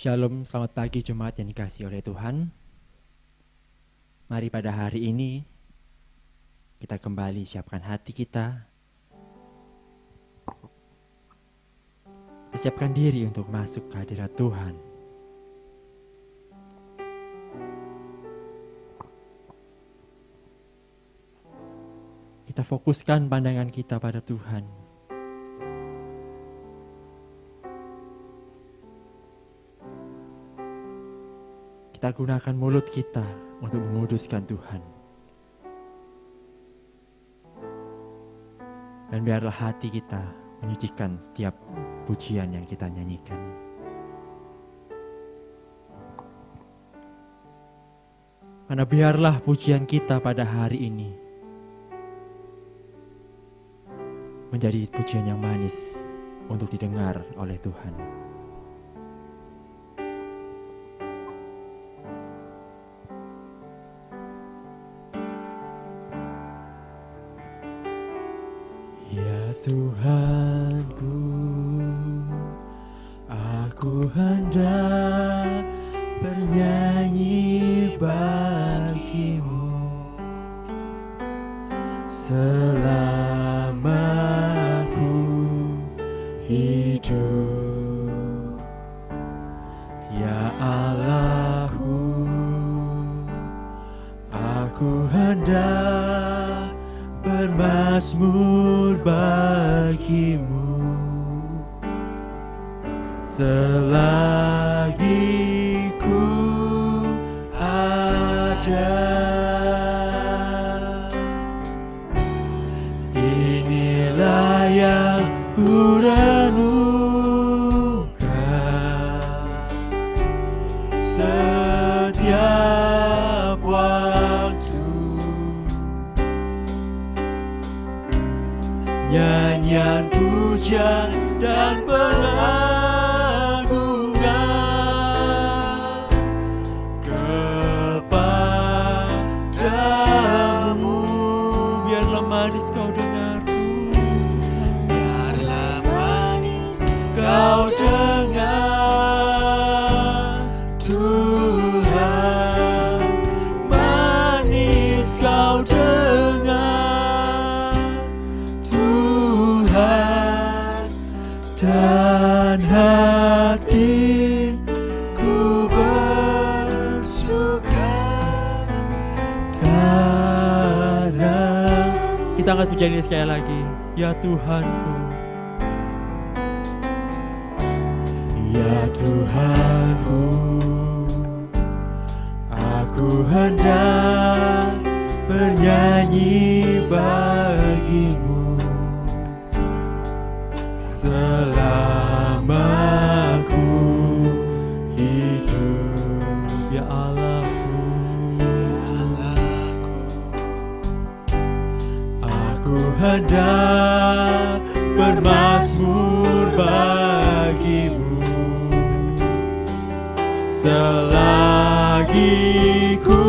Shalom, selamat pagi jemaat yang dikasihi oleh Tuhan. Mari pada hari ini kita kembali siapkan hati kita. Kita siapkan diri untuk masuk ke hadirat Tuhan. Kita fokuskan pandangan kita pada Tuhan. Kita gunakan mulut kita untuk menguduskan Tuhan. Dan biarlah hati kita menyucikan setiap pujian yang kita nyanyikan. Karena biarlah pujian kita pada hari ini menjadi pujian yang manis untuk didengar oleh Tuhan. Tuhanku, aku hendak bernyanyi bagimu selama ku hidup. Ya Allahku, aku hendak bermazmur bagimu selagi ku ada. Inilah yang ku renungkan setiap waktu. Nyanyian pujian dan pengagungan kepadamu. Biarlah manis kau dengarku, biarlah manis kau dengar Tuhan, manis kau dengar Tuhan, dan hatiku bersuka karena. Kita angkat pujian ini sekali lagi. Ya Tuhanku, ya Tuhanku, aku hendak bernyanyi bagimu selama ku hidup. Ya Allahku, aku hendak bermazmur bagimu selagi ku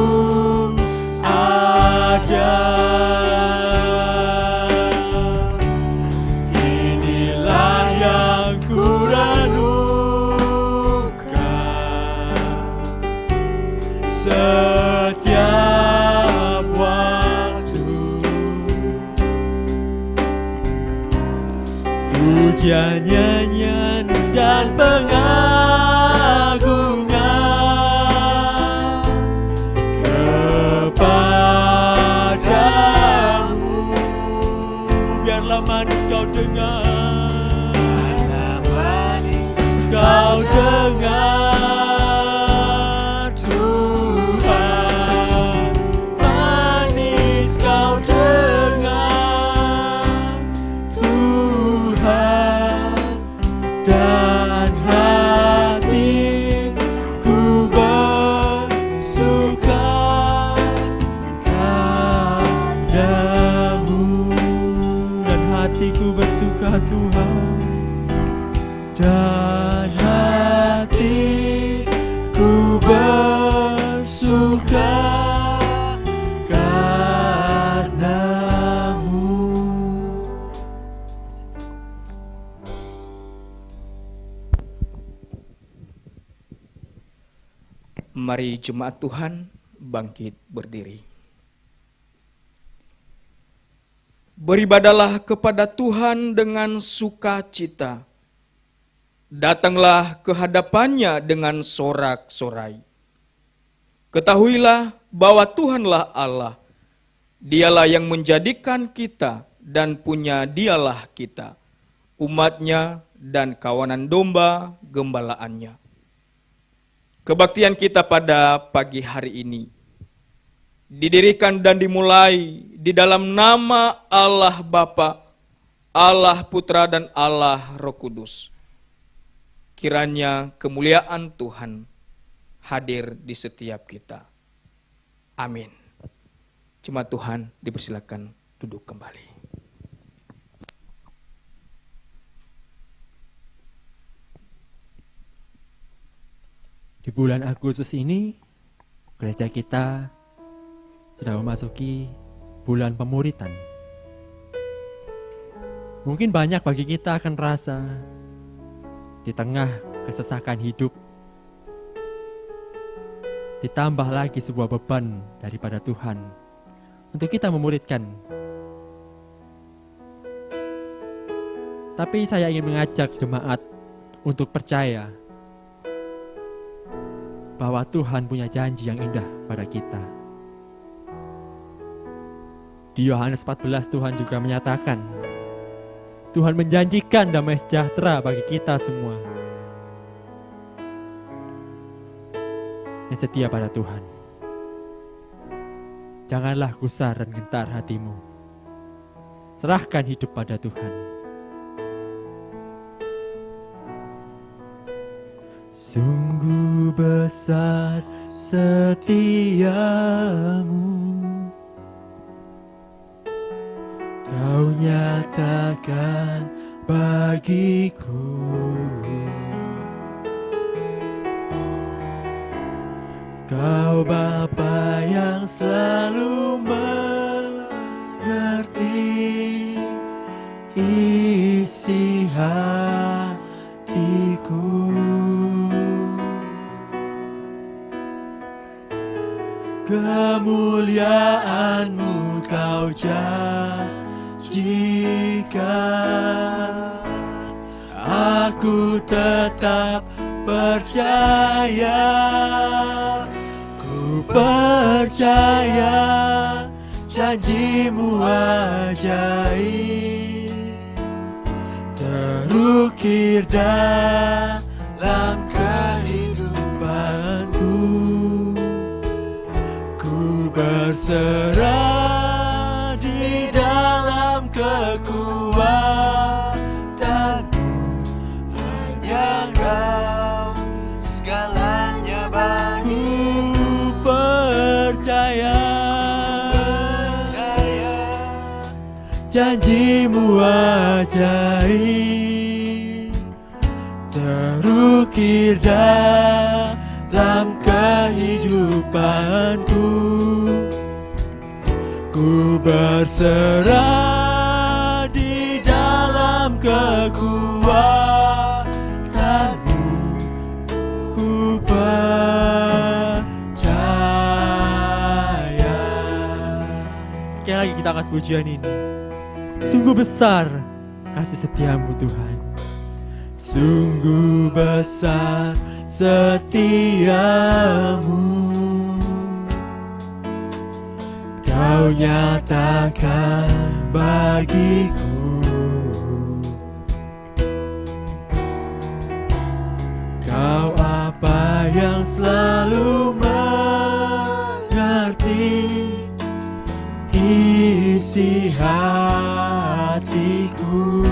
ada. Inilah yang ku renungkan setiap waktu. Pujian, nyanyian dan pengagungan kepadamu. Biarlah manis kau dengar, biarlah manis kau dengar Tuhan, manis kau dengar Tuhan, dan hatiku bersuka padamu, dan hatiku bersuka Tuhan, dan hatiku bersuka karenamu. Mari jemaat Tuhan bangkit berdiri. Beribadalah kepada Tuhan dengan sukacita. Datanglah ke hadapannya dengan sorak-sorai. Ketahuilah bahwa Tuhanlah Allah. Dialah yang menjadikan kita dan punya dialah kita, umatnya dan kawanan domba gembalaannya. Kebaktian kita pada pagi hari ini didirikan dan dimulai di dalam nama Allah Bapa, Allah Putra dan Allah Roh Kudus. Kiranya kemuliaan Tuhan hadir di setiap kita. Amin. Jemaat Tuhan dipersilakan duduk kembali. Di bulan Agustus ini, gereja kita sudah memasuki bulan pemuritan. Mungkin banyak bagi kita akan rasa di tengah kesesakan hidup, ditambah lagi sebuah beban daripada Tuhan untuk kita memuridkan. Tapi saya ingin mengajak jemaat untuk percaya bahwa Tuhan punya janji yang indah pada kita. Di Yohanes 14 Tuhan juga menyatakan, Tuhan menjanjikan damai sejahtera bagi kita semua yang setia pada Tuhan. Janganlah gusar dan gentar hatimu. Serahkan hidup pada Tuhan. Sungguh besar setiamu, Kau nyatakan bagiku. Kau Bapa yang selalu mengerti isi hatiku. Kemuliaan-Mu Kau janjikan, aku tetap percaya. Ku percaya janji-Mu ajaib, terukir dalam kehidupanku. Berserah di dalam kekuatan-Mu, hanya Kau segalanya bagiku. Percaya janji-Mu ajaib, terukir dalam kehidupanku. Ku berserah di dalam kekuatan-Mu, ku percaya. Sekali lagi kita angkat pujian ini. Sungguh besar kasih setia-Mu Tuhan. Sungguh besar setia-Mu, Kau nyatakan bagiku. Kau apa yang selalu mengerti isi hatiku.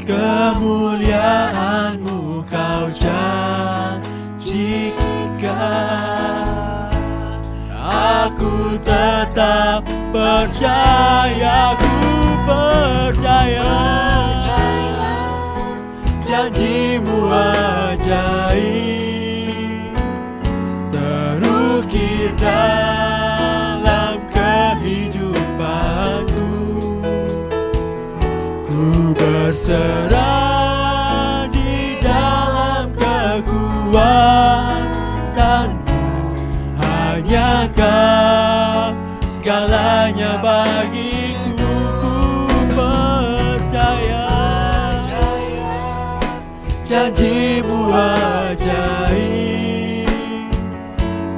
Kemuliaan-Mu Kau janjikan, aku tetap percaya. Ku percaya janji-Mu ajaib, terukir dalam kehidupanku. Ku berserah di dalam kekuatanmu, hanya Kau segalanya bagiku. Ku percaya janji-Mu ajaib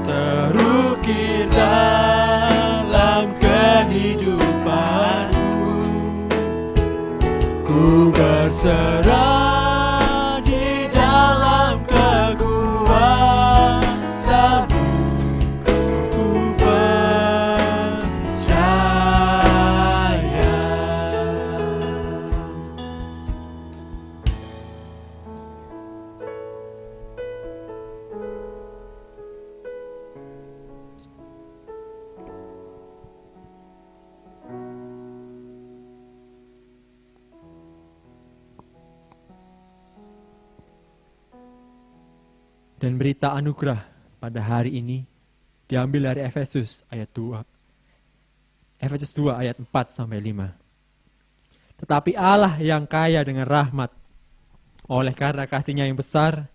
terukir dalam kehidupanku. Ku berserah di dalam kekuatanmu. Ku percaya. Dan berita anugerah pada hari ini diambil dari Efesus ayat 2. Efesus 2 ayat 4 sampai 5. Tetapi Allah yang kaya dengan rahmat, oleh karena kasih-Nya yang besar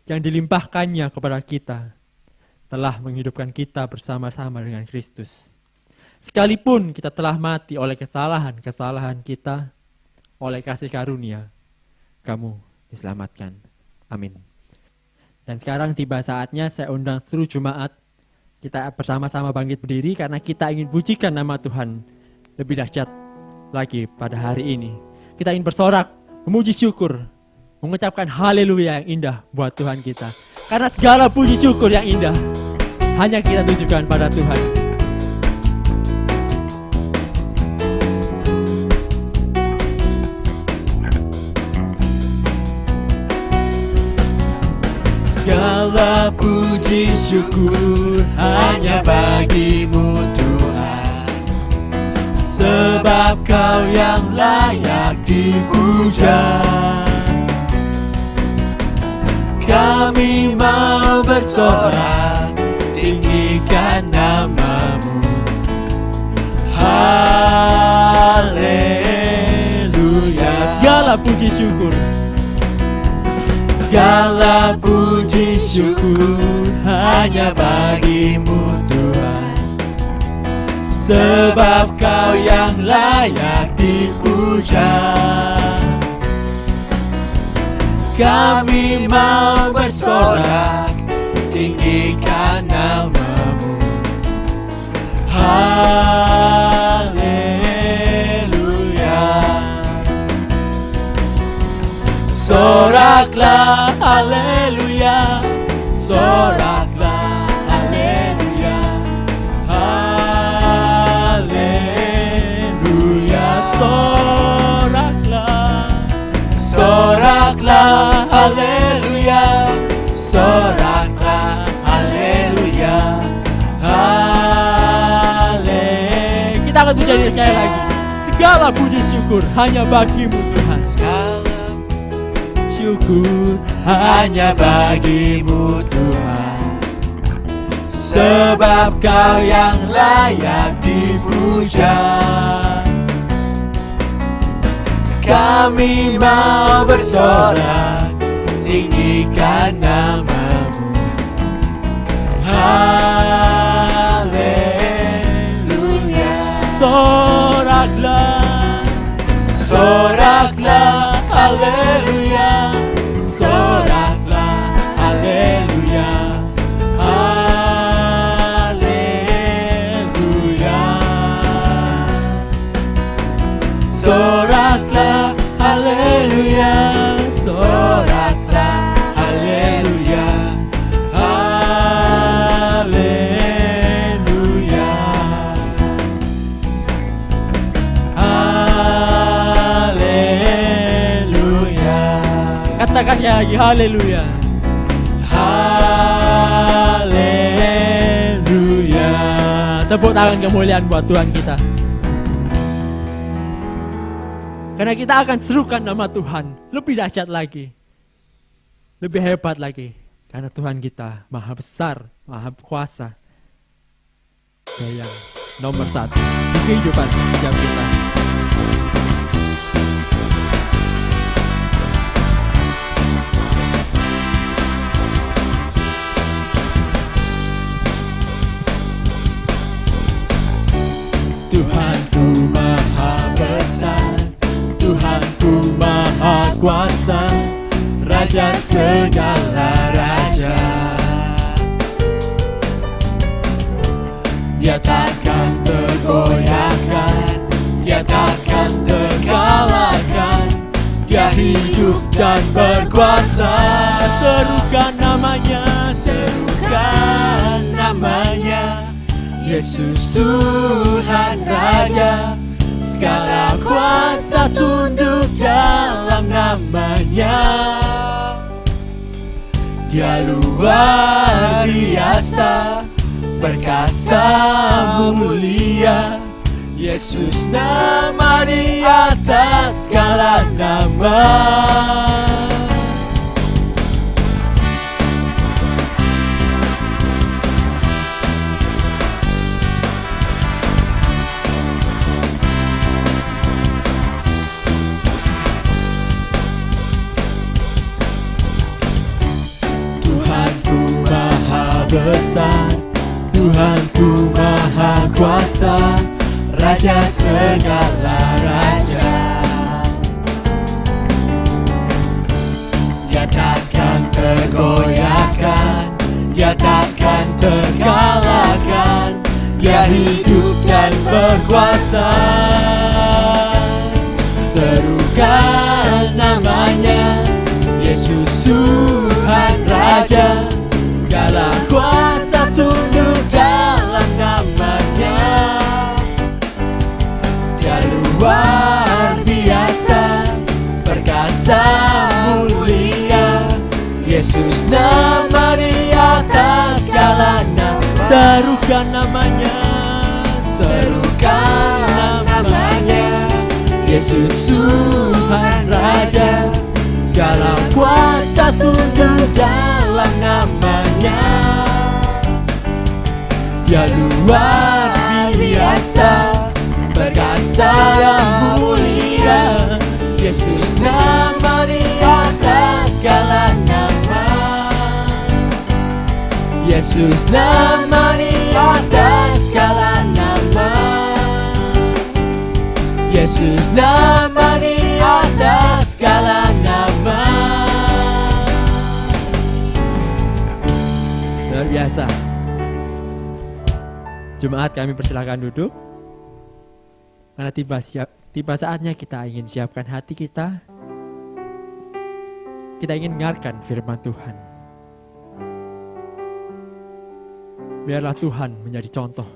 yang dilimpahkannya kepada kita, telah menghidupkan kita bersama-sama dengan Kristus. Sekalipun kita telah mati oleh kesalahan-kesalahan kita, oleh kasih karunia, kamu diselamatkan. Amin. Dan sekarang tiba saatnya saya undang seluruh jemaat kita bersama-sama bangkit berdiri karena kita ingin pujikan nama Tuhan lebih dahsyat lagi pada hari ini. Kita ingin bersorak, memuji syukur, mengucapkan haleluya yang indah buat Tuhan kita. Karena segala puji syukur yang indah hanya kita tujukan pada Tuhan. Segala puji syukur hanya bagi-Mu Tuhan, sebab Kau yang layak dipuja. Kami mau bersorak, tinggikan nama-Mu. Haleluya. Segala puji syukur, segala puji syukur hanya bagi-Mu Tuhan, sebab Kau yang layak dipuja. Kami mau bersorak, tinggikan nama-Mu. Haleluya. Soraklah, haleluya. Soraklah, haleluya. Haleluya. Soraklah, soraklah, haleluya. Soraklah, haleluya. Kita akan puji sekali lagi. Segala puji syukur hanya bagi-Mu Tuhan. Syukur hanya bagi-Mu Tuhan, sebab Kau yang layak dipuja. Kami mau bersorak, tinggikan nama-Mu. Haleluya. Soraklah, soraklah, haleluya. Soraklah, haleluya. Haleluya. Soraklah, haleluya. Soraklah, haleluya. Haleluya. Haleluya. Katakan lagi, haleluya. Haleluya. Tepuk tangan kemuliaan buat Tuhan kita. Karena kita akan serukan nama Tuhan lebih dahsyat lagi, lebih hebat lagi. Karena Tuhan kita maha besar, maha kuasa. Dia yang nomor satu di kehidupan setiap kita. berkuasa, Raja segala raja. Dia takkan tergoyahkan, dia takkan terkalahkan. Dia hidup dan berkuasa. Serukan namanya, serukan namanya. Yesus Tuhan Raja, segala kuasa tunduk dalam namanya. Dia luar biasa, perkasa mulia. Yesus nama di atas segala nama. Tuhanku maha besar, Tuhanku maha kuasa, Raja segala raja. Dia takkan tergoyahkan, dia takkan terkalahkan. Dia hidup dan berkuasa. Serukan namanya, Yesus Tuhan Raja, segala kuasa tunduk dalam namanya. Dia luar biasa, perkasa mulia. Yesus nama di atas segala nama. Serukan namanya, serukan namanya. Yesus Tuhan Raja, segala kuasa tunduk dalam namanya. Dia luar biasa, perkasa yang mulia. Yesus nama di atas segala nama. Yesus nama di atas segala nama. Yesus nama di atas segala nama. Luar biasa. Jemaat, kami persilakan duduk. Karena tiba saatnya kita ingin siapkan hati kita. Kita ingin mendengarkan firman Tuhan. Biarlah Tuhan menjadi contoh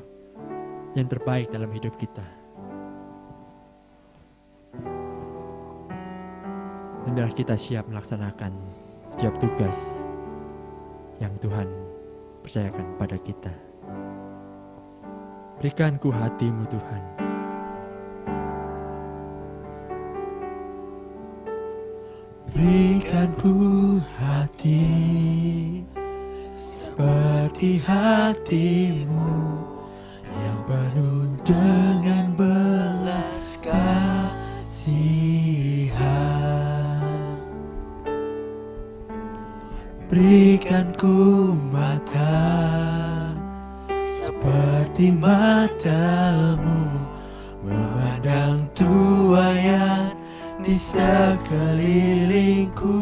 yang terbaik dalam hidup kita. Dan biarlah kita siap melaksanakan setiap tugas yang Tuhan percayakan pada kita. Berikan ku hatimu Tuhan. Berikan ku hati seperti hatimu, yang penuh dengan belas kasihan. Berikan ku mata seperti matamu, memandang tuaian di sekelilingku.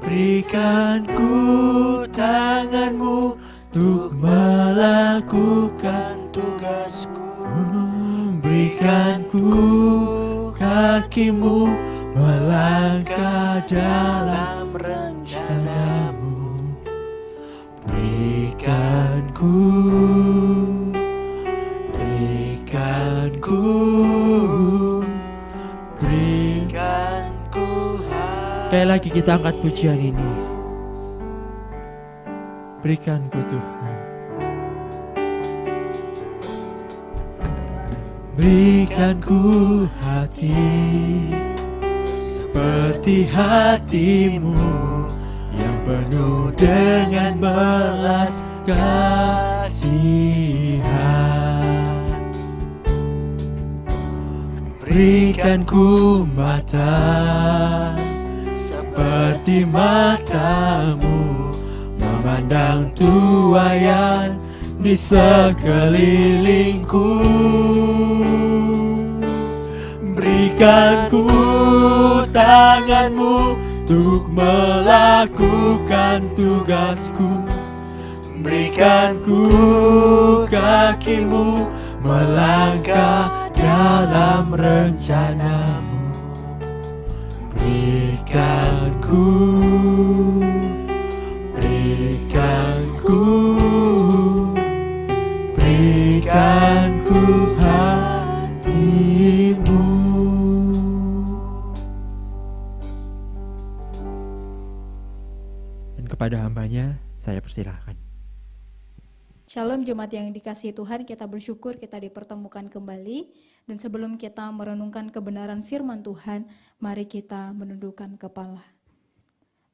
Berikan ku tanganmu untuk melakukan tugasku. Berikan ku kakimu melangkah dalam rencanamu. Berikan ku sekali lagi kita angkat pujian ini. Berikan ku Tuhan. Berikan ku hati seperti hatimu, yang penuh dengan belas kasihan. Berikan ku mata seperti matamu, memandang tuaian di sekelilingku. Berikan Berikan ku tanganmu untuk melakukan tugasku. Berikan ku kakimu melangkah dalam rencanamu. Berikan ku hatimu. Dan kepada hambanya saya persilahkan. Shalom jemaat yang dikasihi Tuhan, kita bersyukur kita dipertemukan kembali. Dan sebelum kita merenungkan kebenaran firman Tuhan, mari kita menundukkan kepala.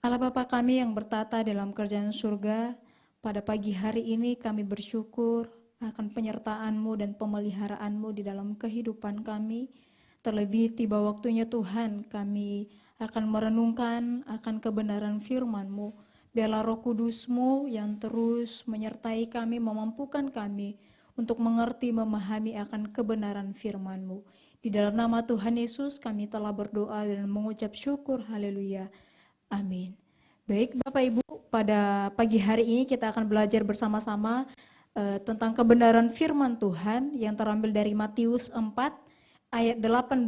Allah Bapa kami yang bertata dalam kerajaan surga, pada pagi hari ini kami bersyukur akan penyertaan-Mu dan pemeliharaan-Mu di dalam kehidupan kami. Terlebih tiba waktunya Tuhan, kami akan merenungkan akan kebenaran firman-Mu. Biarlah Roh Kudus-Mu yang terus menyertai kami, memampukan kami untuk mengerti, memahami akan kebenaran firman-Mu. Di dalam nama Tuhan Yesus kami telah berdoa dan mengucap syukur, haleluya, amin. Baik Bapak Ibu, pada pagi hari ini kita akan belajar bersama-sama tentang kebenaran firman Tuhan yang terambil dari Matius 4 ayat 18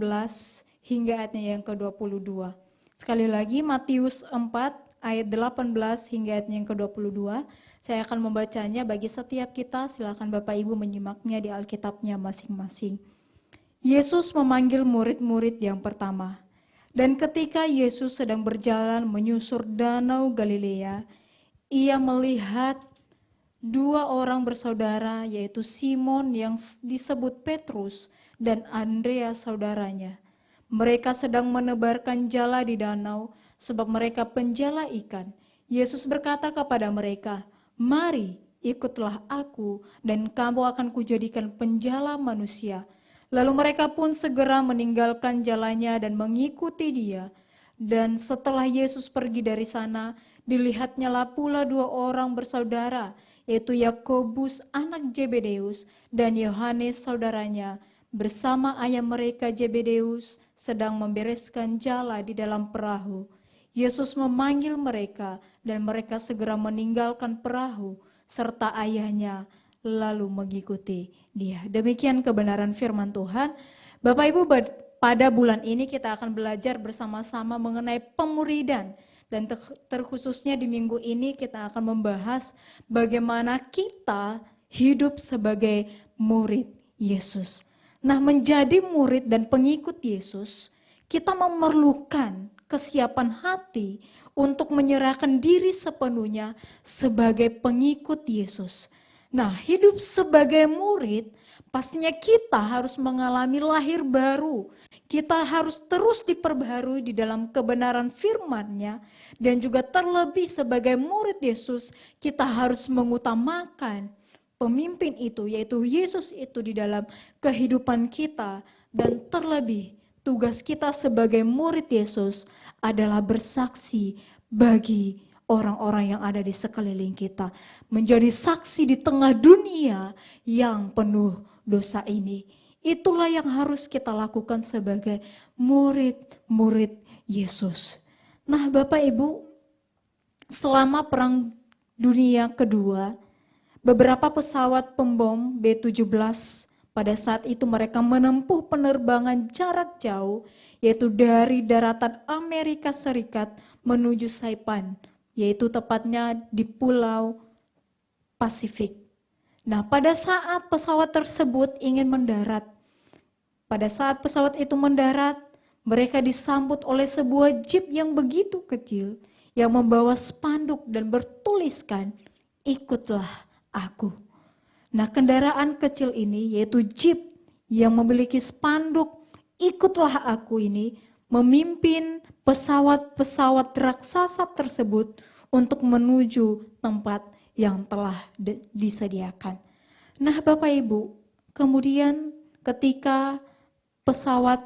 hingga ayatnya yang ke-22. Sekali lagi Matius 4 ayat 18 hingga ayat yang ke-22. Saya akan membacanya bagi setiap kita, silakan Bapak Ibu menyimaknya di Alkitabnya masing-masing. Yesus memanggil murid-murid yang pertama. Dan ketika Yesus sedang berjalan menyusur danau Galilea, ia melihat dua orang bersaudara, yaitu Simon yang disebut Petrus dan Andreas saudaranya. Mereka sedang menebarkan jala di danau, sebab mereka penjala ikan. Yesus berkata kepada mereka, "Mari, ikutlah aku, dan kamu akan kujadikan penjala manusia." Lalu mereka pun segera meninggalkan jalannya dan mengikuti Dia. Dan setelah Yesus pergi dari sana, dilihatnyalah pula dua orang bersaudara, yaitu Yakobus anak Zebedeus dan Yohanes saudaranya, bersama ayah mereka Zebedeus sedang membereskan jala di dalam perahu. Yesus memanggil mereka dan mereka segera meninggalkan perahu serta ayahnya lalu mengikuti Dia. Demikian kebenaran firman Tuhan. Bapak Ibu, pada bulan ini kita akan belajar bersama-sama mengenai pemuridan. Dan terkhususnya di minggu ini kita akan membahas bagaimana kita hidup sebagai murid Yesus. Nah, menjadi murid dan pengikut Yesus, kita memerlukan kesiapan hati untuk menyerahkan diri sepenuhnya sebagai pengikut Yesus. Nah, hidup sebagai murid, pastinya kita harus mengalami lahir baru. Kita harus terus diperbaharui di dalam kebenaran firman-Nya. Dan juga terlebih sebagai murid Yesus, kita harus mengutamakan pemimpin itu, yaitu Yesus itu di dalam kehidupan kita. Dan terlebih, tugas kita sebagai murid Yesus adalah bersaksi bagi orang-orang yang ada di sekeliling kita. Menjadi saksi di tengah dunia yang penuh dosa ini. Itulah yang harus kita lakukan sebagai murid-murid Yesus. Nah Bapak Ibu, selama Perang Dunia Kedua, beberapa pesawat pembom B-17 pada saat itu mereka menempuh penerbangan jarak jauh, yaitu dari daratan Amerika Serikat menuju Saipan, yaitu tepatnya di Pulau Pasifik. Nah, pada saat pesawat tersebut ingin mendarat, pada saat pesawat itu mendarat, mereka disambut oleh sebuah jeep yang begitu kecil, yang membawa spanduk dan bertuliskan, "Ikutlah aku." Nah, kendaraan kecil ini, yaitu jeep yang memiliki spanduk, "Ikutlah aku" ini, memimpin pesawat-pesawat raksasa tersebut untuk menuju tempat yang telah disediakan. Nah Bapak Ibu, kemudian ketika pesawat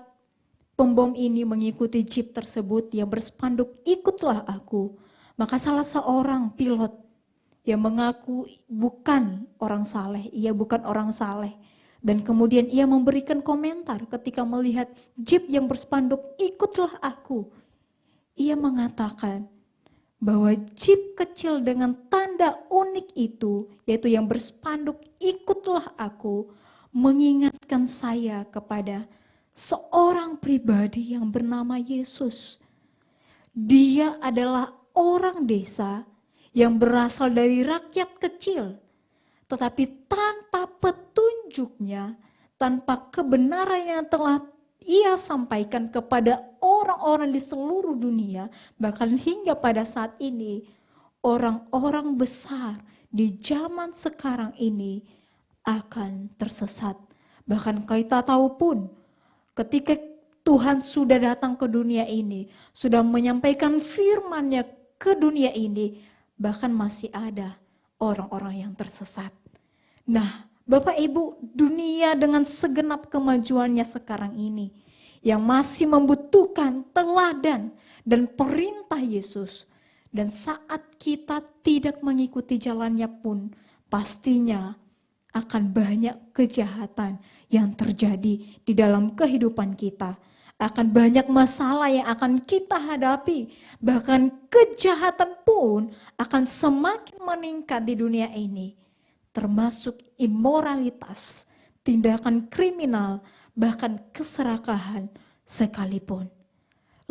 pembom ini mengikuti jeep tersebut yang berspanduk "Ikutlah aku", maka salah seorang pilot yang mengaku bukan orang saleh, ia bukan orang saleh, Dan kemudian ia memberikan komentar ketika melihat jeep yang berspanduk ikutlah aku. Ia mengatakan bahwa jeep kecil dengan tanda unik itu, yaitu yang berspanduk ikutlah aku, mengingatkan saya kepada seorang pribadi yang bernama Yesus. Dia adalah orang desa yang berasal dari rakyat kecil, tetapi tanpa petunjuknya, tanpa kebenaran yang telah ia sampaikan kepada orang-orang di seluruh dunia, bahkan hingga pada saat ini, orang-orang besar di zaman sekarang ini akan tersesat. Bahkan kita tahu pun, ketika Tuhan sudah datang ke dunia ini, sudah menyampaikan firman-Nya ke dunia ini, bahkan masih ada orang-orang yang tersesat. Nah, Bapak Ibu, dunia dengan segenap kemajuannya sekarang ini, yang masih membutuhkan teladan dan perintah Yesus. Dan saat kita tidak mengikuti jalannya pun, pastinya akan banyak kejahatan yang terjadi di dalam kehidupan kita. Akan banyak masalah yang akan kita hadapi. Bahkan kejahatan pun akan semakin meningkat di dunia ini. Termasuk imoralitas, tindakan kriminal, bahkan keserakahan sekalipun.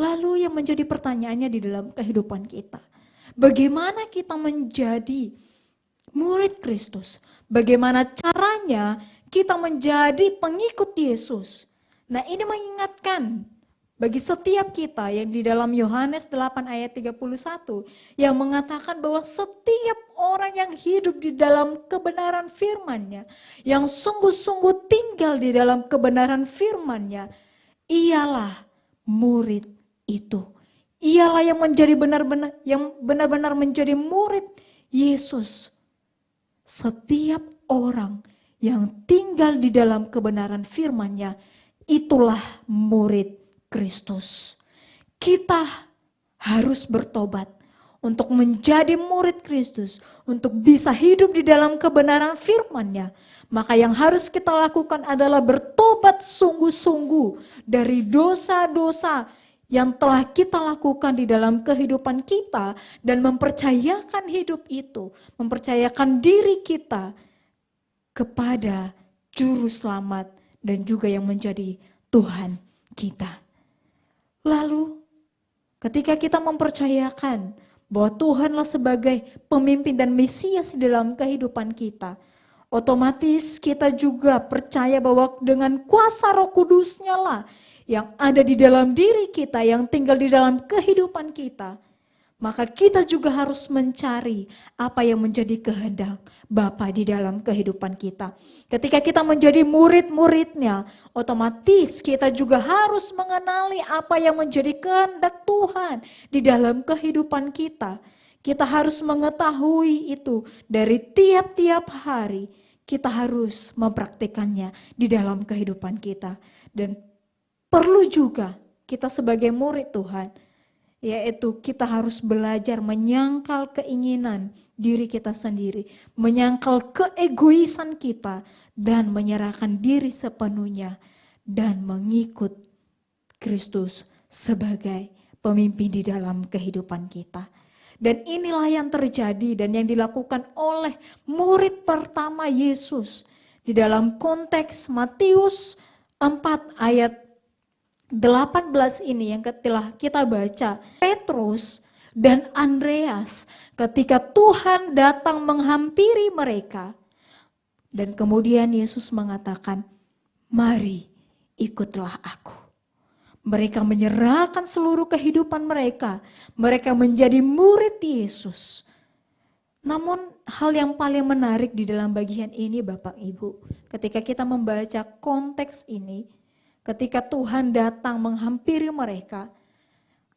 Lalu yang menjadi pertanyaannya di dalam kehidupan kita, bagaimana kita menjadi murid Kristus? Bagaimana caranya kita menjadi pengikut Yesus? Nah, ini mengingatkan bagi setiap kita yang di dalam Yohanes 8 ayat 31 yang mengatakan bahwa setiap orang yang hidup di dalam kebenaran firman-Nya, yang sungguh-sungguh tinggal di dalam kebenaran firman-Nya, ialah murid itu. Ialah yang menjadi benar-benar menjadi murid Yesus. Setiap orang yang tinggal di dalam kebenaran firman-Nya, itulah murid Kristus. Kita harus bertobat untuk menjadi murid Kristus, untuk bisa hidup di dalam kebenaran firman-Nya. Maka yang harus kita lakukan adalah bertobat sungguh-sungguh dari dosa-dosa yang telah kita lakukan di dalam kehidupan kita dan mempercayakan hidup itu, mempercayakan diri kita kepada Juru Selamat dan juga yang menjadi Tuhan kita. Lalu ketika kita mempercayakan bahwa Tuhanlah sebagai pemimpin dan Mesias di dalam kehidupan kita, otomatis kita juga percaya bahwa dengan kuasa Roh Kudus-Nya lah yang ada di dalam diri kita, yang tinggal di dalam kehidupan kita, maka kita juga harus mencari apa yang menjadi kehendak Bapa di dalam kehidupan kita. Ketika kita menjadi murid-murid-Nya, otomatis kita juga harus mengenali apa yang menjadi kehendak Tuhan di dalam kehidupan kita. Kita harus mengetahui itu dari tiap-tiap hari. Kita harus mempraktikannya di dalam kehidupan kita. Dan perlu juga kita sebagai murid Tuhan, yaitu kita harus belajar menyangkal keinginan diri kita sendiri, menyangkal keegoisan kita, dan menyerahkan diri sepenuhnya, dan mengikut Kristus sebagai pemimpin di dalam kehidupan kita. Dan inilah yang terjadi dan yang dilakukan oleh murid pertama Yesus di dalam konteks Matius 4 ayat 18 ini yang telah kita baca. Petrus dan Andreas ketika Tuhan datang menghampiri mereka, dan kemudian Yesus mengatakan, mari ikutlah aku. Mereka menyerahkan seluruh kehidupan mereka. Mereka menjadi murid Yesus. Namun hal yang paling menarik di dalam bagian ini Bapak Ibu, ketika kita membaca konteks ini, ketika Tuhan datang menghampiri mereka,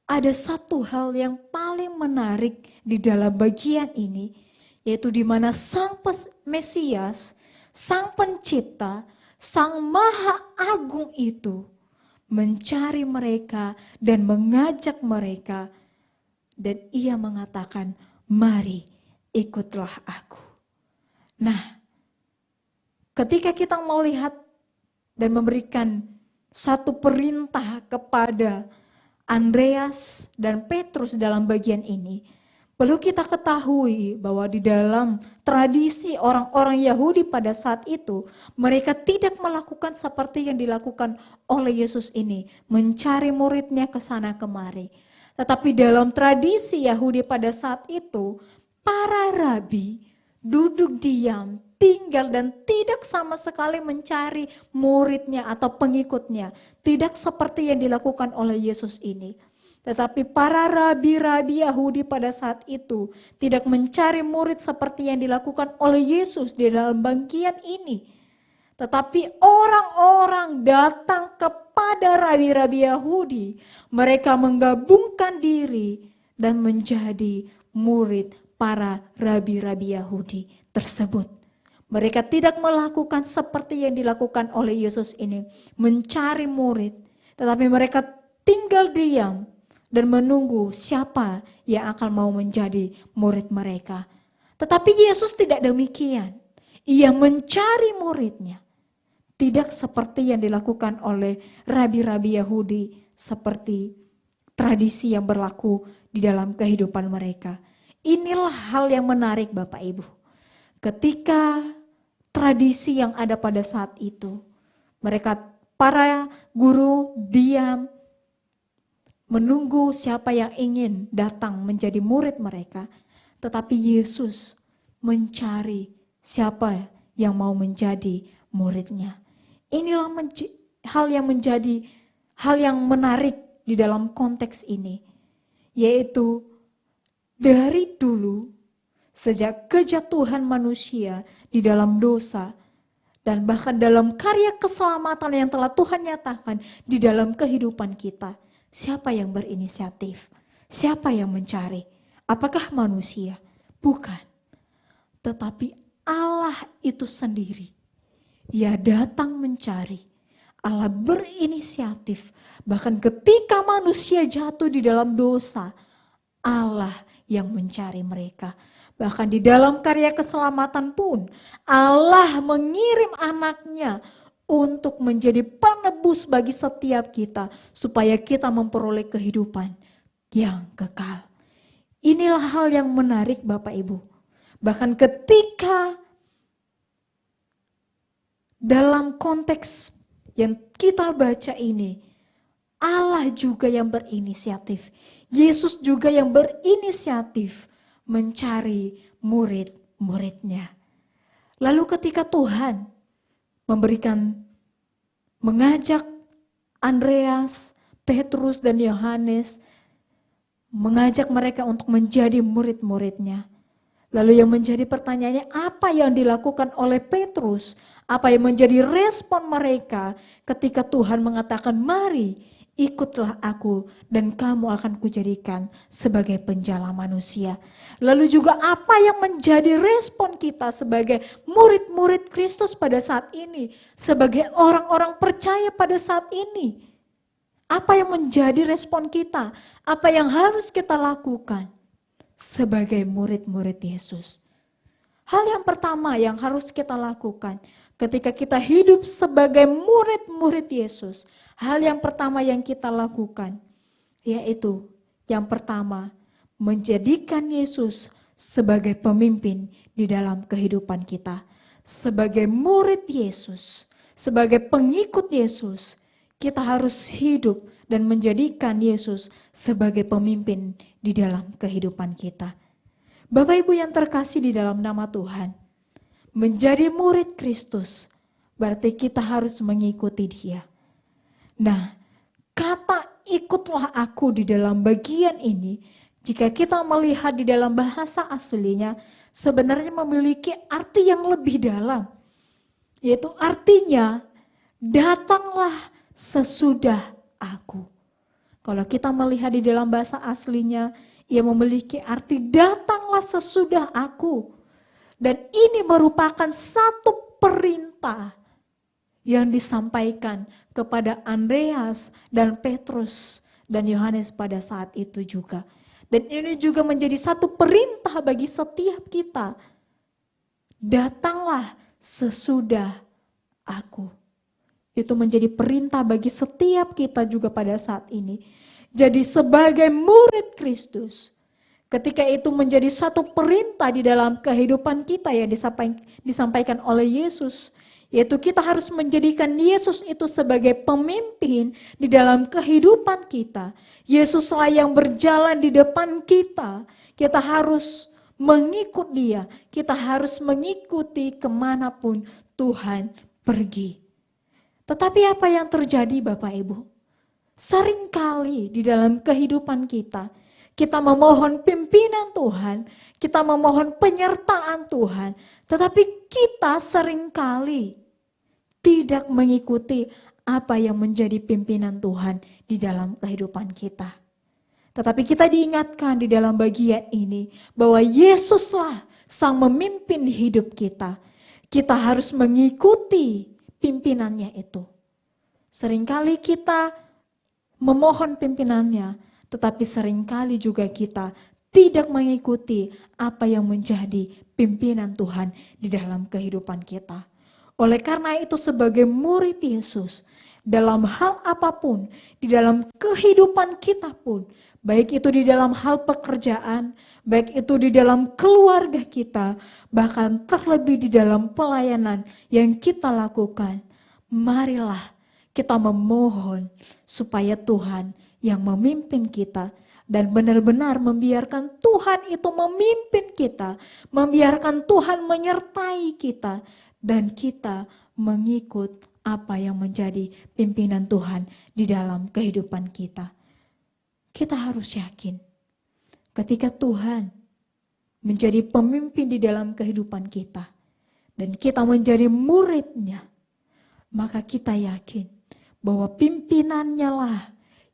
ada satu hal yang paling menarik di dalam bagian ini, yaitu di mana Sang Mesias, Sang Pencipta, Sang Maha Agung itu mencari mereka dan mengajak mereka, dan Ia mengatakan, mari ikutlah aku. Nah, ketika kita melihat dan memberikan satu perintah kepada Andreas dan Petrus dalam bagian ini, perlu kita ketahui bahwa di dalam tradisi orang-orang Yahudi pada saat itu, mereka tidak melakukan seperti yang dilakukan oleh Yesus ini, mencari muridnya ke sana kemari. Tetapi dalam tradisi Yahudi pada saat itu, para rabi duduk diam, tinggal dan tidak sama sekali mencari muridnya atau pengikutnya. Tidak seperti yang dilakukan oleh Yesus ini. Tetapi para rabi-rabi Yahudi pada saat itu tidak mencari murid seperti yang dilakukan oleh Yesus di dalam bagian ini. Tetapi orang-orang datang kepada rabi-rabi Yahudi. Mereka menggabungkan diri dan menjadi murid para rabi-rabi Yahudi tersebut. Mereka tidak melakukan seperti yang dilakukan oleh Yesus ini, mencari murid. Tetapi mereka tinggal diam dan menunggu siapa yang akan mau menjadi murid mereka. Tetapi Yesus tidak demikian. Ia mencari muridnya. Tidak seperti yang dilakukan oleh rabi-rabi Yahudi, seperti tradisi yang berlaku di dalam kehidupan mereka. Inilah hal yang menarik Bapak Ibu. Ketika tradisi yang ada pada saat itu, mereka para guru diam, menunggu siapa yang ingin datang menjadi murid mereka. Tetapi Yesus mencari siapa yang mau menjadi muridnya. Inilah hal yang menjadi hal yang menarik di dalam konteks ini. Yaitu dari dulu sejak kejatuhan manusia di dalam dosa dan bahkan dalam karya keselamatan yang telah Tuhan nyatakan di dalam kehidupan kita. Siapa yang berinisiatif? Siapa yang mencari? Apakah manusia? Bukan. Tetapi Allah itu sendiri. Ia datang mencari. Allah berinisiatif. Bahkan ketika manusia jatuh di dalam dosa, Allah yang mencari mereka. Bahkan di dalam karya keselamatan pun, Allah mengirim anaknya untuk menjadi penebus bagi setiap kita, supaya kita memperoleh kehidupan yang kekal. Inilah hal yang menarik Bapak Ibu. Bahkan ketika dalam konteks yang kita baca ini, Allah juga yang berinisiatif. Yesus juga yang berinisiatif mencari murid-muridnya. Lalu ketika Tuhan mengajak Andreas, Petrus dan Yohanes, mengajak mereka untuk menjadi murid-muridnya. Lalu yang menjadi pertanyaannya, apa yang dilakukan oleh Petrus? Apa yang menjadi respon mereka ketika Tuhan mengatakan, mari ikutlah aku dan kamu akan kujadikan sebagai penjala manusia. Lalu juga apa yang menjadi respon kita sebagai murid-murid Kristus pada saat ini, sebagai orang-orang percaya pada saat ini. Apa yang menjadi respon kita? Apa yang harus kita lakukan sebagai murid-murid Yesus? Hal yang pertama yang harus kita lakukan ketika kita hidup sebagai murid-murid Yesus, hal yang pertama yang kita lakukan yaitu yang pertama, menjadikan Yesus sebagai pemimpin di dalam kehidupan kita. Sebagai murid Yesus, sebagai pengikut Yesus, kita harus hidup dan menjadikan Yesus sebagai pemimpin di dalam kehidupan kita. Bapak Ibu yang terkasih di dalam nama Tuhan, menjadi murid Kristus berarti kita harus mengikuti Dia. Nah, kata ikutlah aku di dalam bagian ini, jika kita melihat di dalam bahasa aslinya, sebenarnya memiliki arti yang lebih dalam. Yaitu artinya, datanglah sesudah aku. Kalau kita melihat di dalam bahasa aslinya, ia memiliki arti datanglah sesudah aku. Dan ini merupakan satu perintah yang disampaikan kepada Andreas dan Petrus dan Yohanes pada saat itu juga. Dan ini juga menjadi satu perintah bagi setiap kita. Datanglah sesudah aku. Itu menjadi perintah bagi setiap kita juga pada saat ini. Jadi sebagai murid Kristus, ketika itu menjadi satu perintah di dalam kehidupan kita yang disampaikan oleh Yesus, yaitu kita harus menjadikan Yesus itu sebagai pemimpin di dalam kehidupan kita. Yesuslah yang berjalan di depan kita. Kita harus mengikut Dia. Kita harus mengikuti kemanapun Tuhan pergi. Tetapi apa yang terjadi Bapak Ibu? Seringkali di dalam kehidupan kita, kita memohon pimpinan Tuhan, kita memohon penyertaan Tuhan, tetapi kita seringkali tidak mengikuti apa yang menjadi pimpinan Tuhan di dalam kehidupan kita. Tetapi kita diingatkan di dalam bagian ini bahwa Yesuslah sang memimpin hidup kita. Kita harus mengikuti pimpinannya itu. Seringkali kita memohon pimpinannya, tetapi seringkali juga kita tidak mengikuti apa yang menjadi pimpinan Tuhan di dalam kehidupan kita. Oleh karena itu sebagai murid Yesus, dalam hal apapun, di dalam kehidupan kita pun, baik itu di dalam hal pekerjaan, baik itu di dalam keluarga kita, bahkan terlebih di dalam pelayanan yang kita lakukan, marilah kita memohon supaya Tuhan yang memimpin kita dan benar-benar membiarkan Tuhan itu memimpin kita, membiarkan Tuhan menyertai kita, dan kita mengikut apa yang menjadi pimpinan Tuhan di dalam kehidupan kita. Kita harus yakin ketika Tuhan menjadi pemimpin di dalam kehidupan kita dan kita menjadi muridnya, maka kita yakin bahwa pimpinannya lah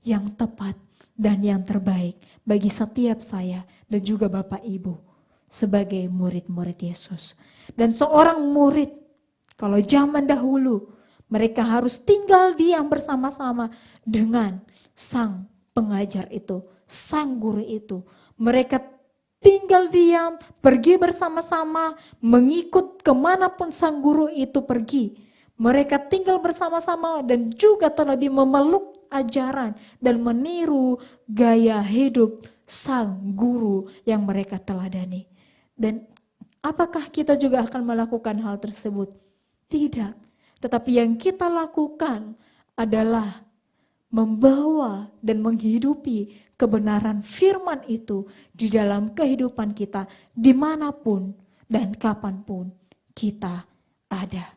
yang tepat dan yang terbaik bagi setiap saya dan juga Bapak Ibu sebagai murid-murid Yesus. Dan seorang murid, kalau zaman dahulu mereka harus tinggal diam bersama-sama dengan sang pengajar itu, sang guru itu. Mereka tinggal diam, pergi bersama-sama, mengikut kemanapun sang guru itu pergi. Mereka tinggal bersama-sama dan juga terlebih memeluk ajaran dan meniru gaya hidup sang guru yang mereka teladani. Dan apakah kita juga akan melakukan hal tersebut? Tidak. Tetapi yang kita lakukan adalah membawa dan menghidupi kebenaran firman itu di dalam kehidupan kita dimanapun dan kapanpun kita ada.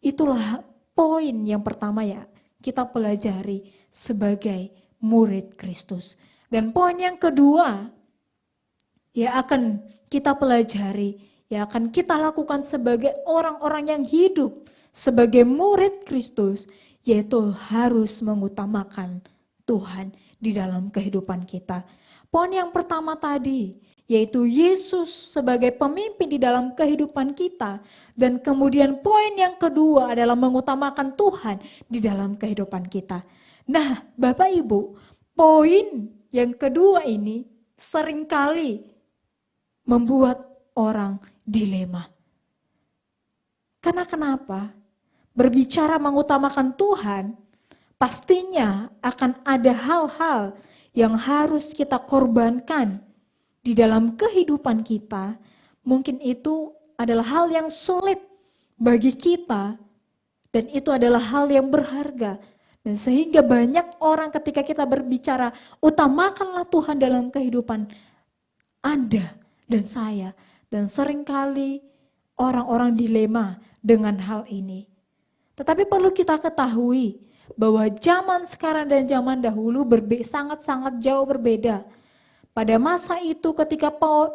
Itulah poin yang pertama ya kita pelajari sebagai murid Kristus. Dan poin yang kedua ya akan kita pelajari, ya akan kita lakukan sebagai orang-orang yang hidup sebagai murid Kristus, yaitu harus mengutamakan Tuhan di dalam kehidupan kita. Poin yang pertama tadi, yaitu Yesus sebagai pemimpin di dalam kehidupan kita. Dan kemudian poin yang kedua adalah mengutamakan Tuhan di dalam kehidupan kita. Nah, Bapak Ibu, poin yang kedua ini seringkali membuat orang dilema. Karena kenapa? Berbicara mengutamakan Tuhan, pastinya akan ada hal-hal yang harus kita korbankan di dalam kehidupan kita. Mungkin itu adalah hal yang sulit bagi kita dan itu adalah hal yang berharga. Dan sehingga banyak orang ketika kita berbicara, utamakanlah Tuhan dalam kehidupan Anda dan saya. Dan seringkali orang-orang dilema dengan hal ini. Tetapi perlu kita ketahui bahwa zaman sekarang dan zaman dahulu sangat-sangat jauh berbeda. Pada masa itu ketika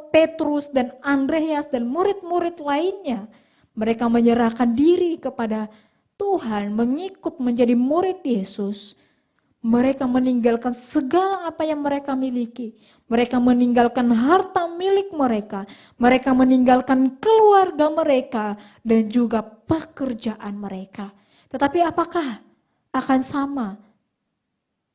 Petrus dan Andreas dan murid-murid lainnya, mereka menyerahkan diri kepada Tuhan, mengikut menjadi murid Yesus. Mereka meninggalkan segala apa yang mereka miliki. Mereka meninggalkan harta milik mereka. Mereka meninggalkan keluarga mereka dan juga pekerjaan mereka. Tetapi apakah akan sama?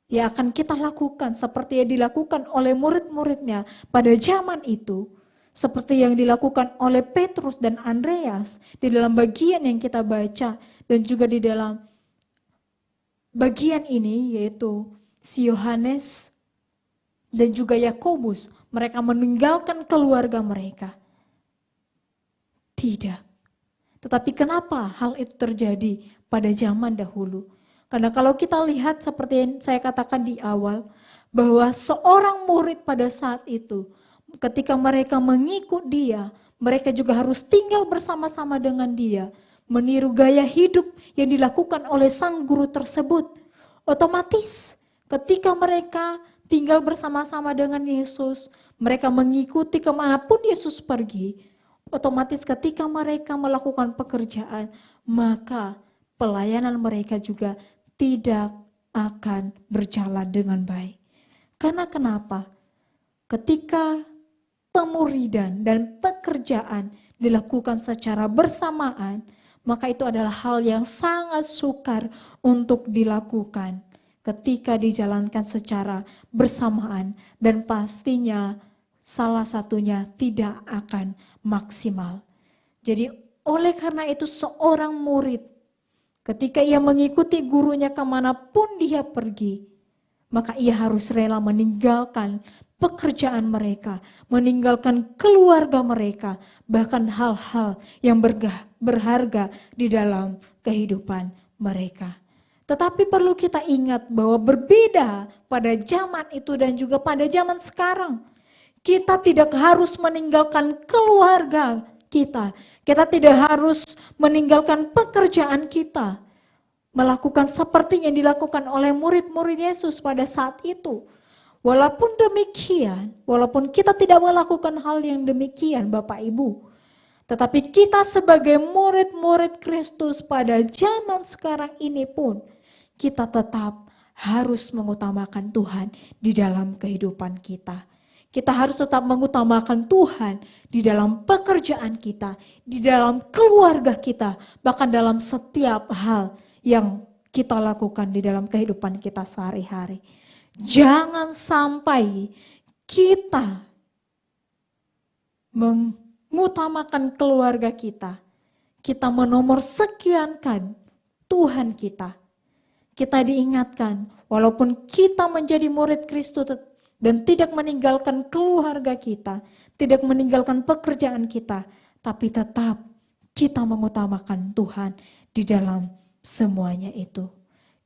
Ya akan kita lakukan seperti yang dilakukan oleh murid-muridnya pada zaman itu. Seperti yang dilakukan oleh Petrus dan Andreas di dalam bagian yang kita baca dan juga di dalam bagian ini yaitu si Yohanes dan juga Yakobus, mereka meninggalkan keluarga mereka. Tidak. Tetapi kenapa hal itu terjadi pada zaman dahulu? Karena kalau kita lihat seperti yang saya katakan di awal, bahwa seorang murid pada saat itu, ketika mereka mengikut dia, mereka juga harus tinggal bersama-sama dengan dia, meniru gaya hidup yang dilakukan oleh sang guru tersebut. Otomatis ketika mereka tinggal bersama-sama dengan Yesus, mereka mengikuti kemanapun Yesus pergi, otomatis ketika mereka melakukan pekerjaan, maka pelayanan mereka juga tidak akan berjalan dengan baik. Karena kenapa? Ketika pemuridan dan pekerjaan dilakukan secara bersamaan, maka itu adalah hal yang sangat sukar untuk dilakukan ketika dijalankan secara bersamaan, dan pastinya salah satunya tidak akan maksimal. Jadi oleh karena itu seorang murid ketika ia mengikuti gurunya kemanapun dia pergi, maka ia harus rela meninggalkan pekerjaan mereka, meninggalkan keluarga mereka, bahkan hal-hal yang berharga di dalam kehidupan mereka. Tetapi perlu kita ingat bahwa berbeda pada zaman itu dan juga pada zaman sekarang. Kita tidak harus meninggalkan keluarga kita. Kita tidak harus meninggalkan pekerjaan kita. Melakukan seperti yang dilakukan oleh murid-murid Yesus pada saat itu. Walaupun demikian, walaupun kita tidak melakukan hal yang demikian Bapak Ibu, tetapi kita sebagai murid-murid Kristus pada zaman sekarang ini pun, kita tetap harus mengutamakan Tuhan di dalam kehidupan kita. Kita harus tetap mengutamakan Tuhan di dalam pekerjaan kita, di dalam keluarga kita, bahkan dalam setiap hal yang kita lakukan di dalam kehidupan kita sehari-hari. Jangan sampai kita mengutamakan keluarga kita menomorsekiankan Tuhan kita. Kita diingatkan, walaupun kita menjadi murid Kristus dan tidak meninggalkan keluarga kita, tidak meninggalkan pekerjaan kita, tapi tetap kita mengutamakan Tuhan di dalam semuanya itu.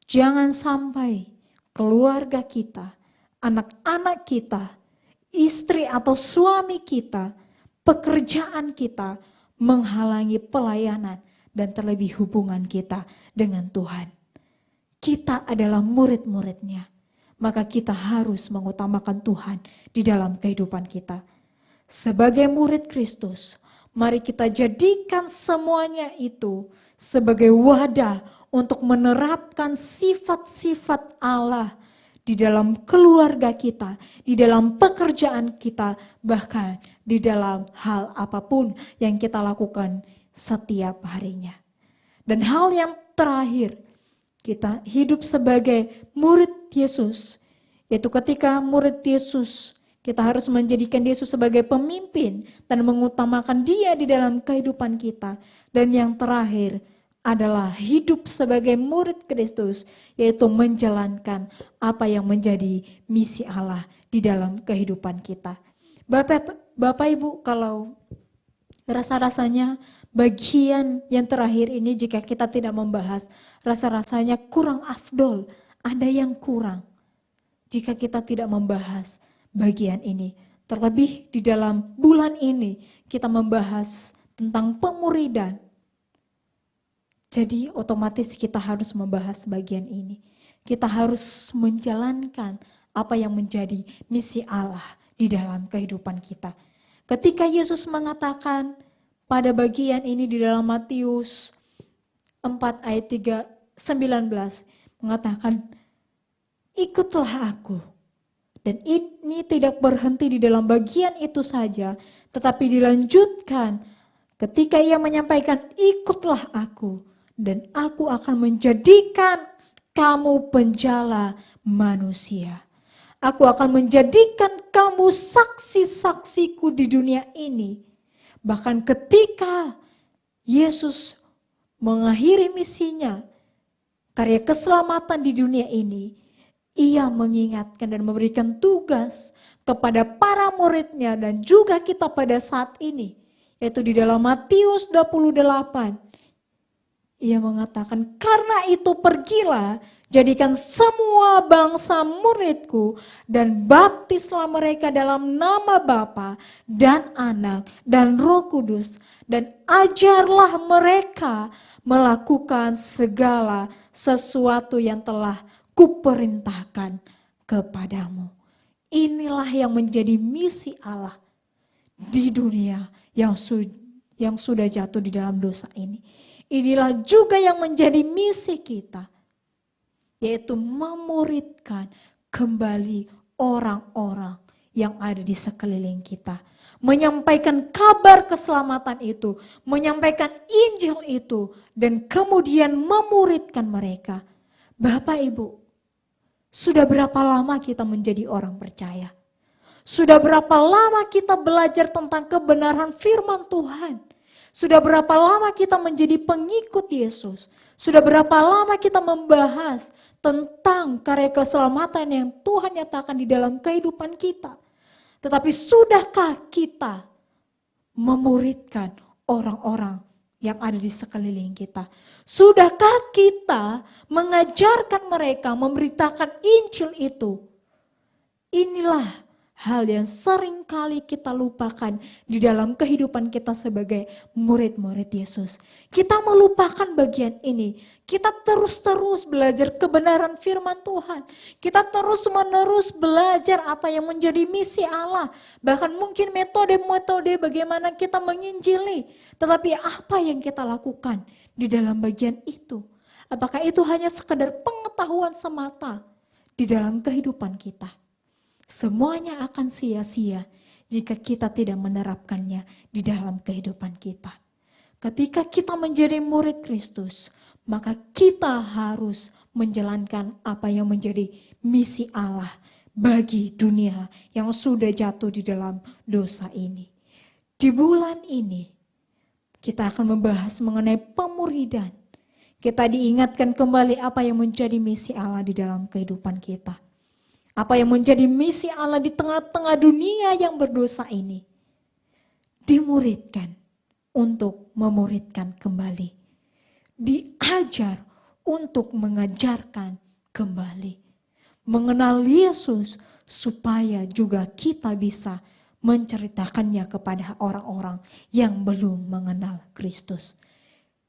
Jangan sampai keluarga kita, anak-anak kita, istri atau suami kita, pekerjaan kita menghalangi pelayanan dan terlebih hubungan kita dengan Tuhan. Kita adalah murid-muridnya, maka kita harus mengutamakan Tuhan di dalam kehidupan kita. Sebagai murid Kristus, mari kita jadikan semuanya itu sebagai wadah untuk menerapkan sifat-sifat Allah di dalam keluarga kita, di dalam pekerjaan kita, bahkan di dalam hal apapun yang kita lakukan setiap harinya. Dan hal yang terakhir, kita hidup sebagai murid Yesus, yaitu ketika murid Yesus, kita harus menjadikan Yesus sebagai pemimpin dan mengutamakan Dia di dalam kehidupan kita. Dan yang terakhir adalah hidup sebagai murid Kristus, yaitu menjalankan apa yang menjadi misi Allah di dalam kehidupan kita. Bapak Ibu, kalau rasa-rasanya bagian yang terakhir ini jika kita tidak membahas, rasa-rasanya kurang afdol, ada yang kurang jika kita tidak membahas bagian ini. Terlebih di dalam bulan ini kita membahas tentang pemuridan. Jadi otomatis kita harus membahas bagian ini. Kita harus menjalankan apa yang menjadi misi Allah di dalam kehidupan kita. Ketika Yesus mengatakan pada bagian ini di dalam Matius 4 ayat 19 mengatakan, ikutlah aku. Dan ini tidak berhenti di dalam bagian itu saja, tetapi dilanjutkan ketika ia menyampaikan, ikutlah aku dan aku akan menjadikan kamu penjala manusia. Aku akan menjadikan kamu saksi-saksiku di dunia ini. Bahkan ketika Yesus mengakhiri misinya, karya keselamatan di dunia ini, ia mengingatkan dan memberikan tugas kepada para muridnya dan juga kita pada saat ini. Yaitu di dalam Matius 28. Ia mengatakan, karena itu pergilah, jadikan semua bangsa muridku dan baptislah mereka dalam nama Bapa dan Anak dan Roh Kudus, dan ajarlah mereka melakukan segala sesuatu yang telah kuperintahkan kepadamu. Inilah yang menjadi misi Allah di dunia yang sudah jatuh di dalam dosa ini. Inilah juga yang menjadi misi kita, yaitu memuridkan kembali orang-orang yang ada di sekeliling kita. Menyampaikan kabar keselamatan itu, menyampaikan Injil itu, dan kemudian memuridkan mereka. Bapak Ibu, sudah berapa lama kita menjadi orang percaya? Sudah berapa lama kita belajar tentang kebenaran firman Tuhan? Sudah berapa lama kita menjadi pengikut Yesus? Sudah berapa lama kita membahas tentang karya keselamatan yang Tuhan nyatakan di dalam kehidupan kita? Tetapi sudahkah kita memuridkan orang-orang yang ada di sekeliling kita? Sudahkah kita mengajarkan mereka, memberitakan Injil itu? Inilah hal yang sering kali kita lupakan di dalam kehidupan kita sebagai murid-murid Yesus. Kita melupakan bagian ini. Kita terus-terus belajar kebenaran firman Tuhan. Kita terus-menerus belajar apa yang menjadi misi Allah. Bahkan mungkin metode-metode bagaimana kita menginjili. Tetapi apa yang kita lakukan di dalam bagian itu? Apakah itu hanya sekedar pengetahuan semata di dalam kehidupan kita? Semuanya akan sia-sia jika kita tidak menerapkannya di dalam kehidupan kita. Ketika kita menjadi murid Kristus, maka kita harus menjalankan apa yang menjadi misi Allah bagi dunia yang sudah jatuh di dalam dosa ini. Di bulan ini, kita akan membahas mengenai pemuridan. Kita diingatkan kembali apa yang menjadi misi Allah di dalam kehidupan kita. Apa yang menjadi misi Allah di tengah-tengah dunia yang berdosa ini. Dimuridkan untuk memuridkan kembali. Diajar untuk mengajarkan kembali. Mengenal Yesus supaya juga kita bisa menceritakannya kepada orang-orang yang belum mengenal Kristus.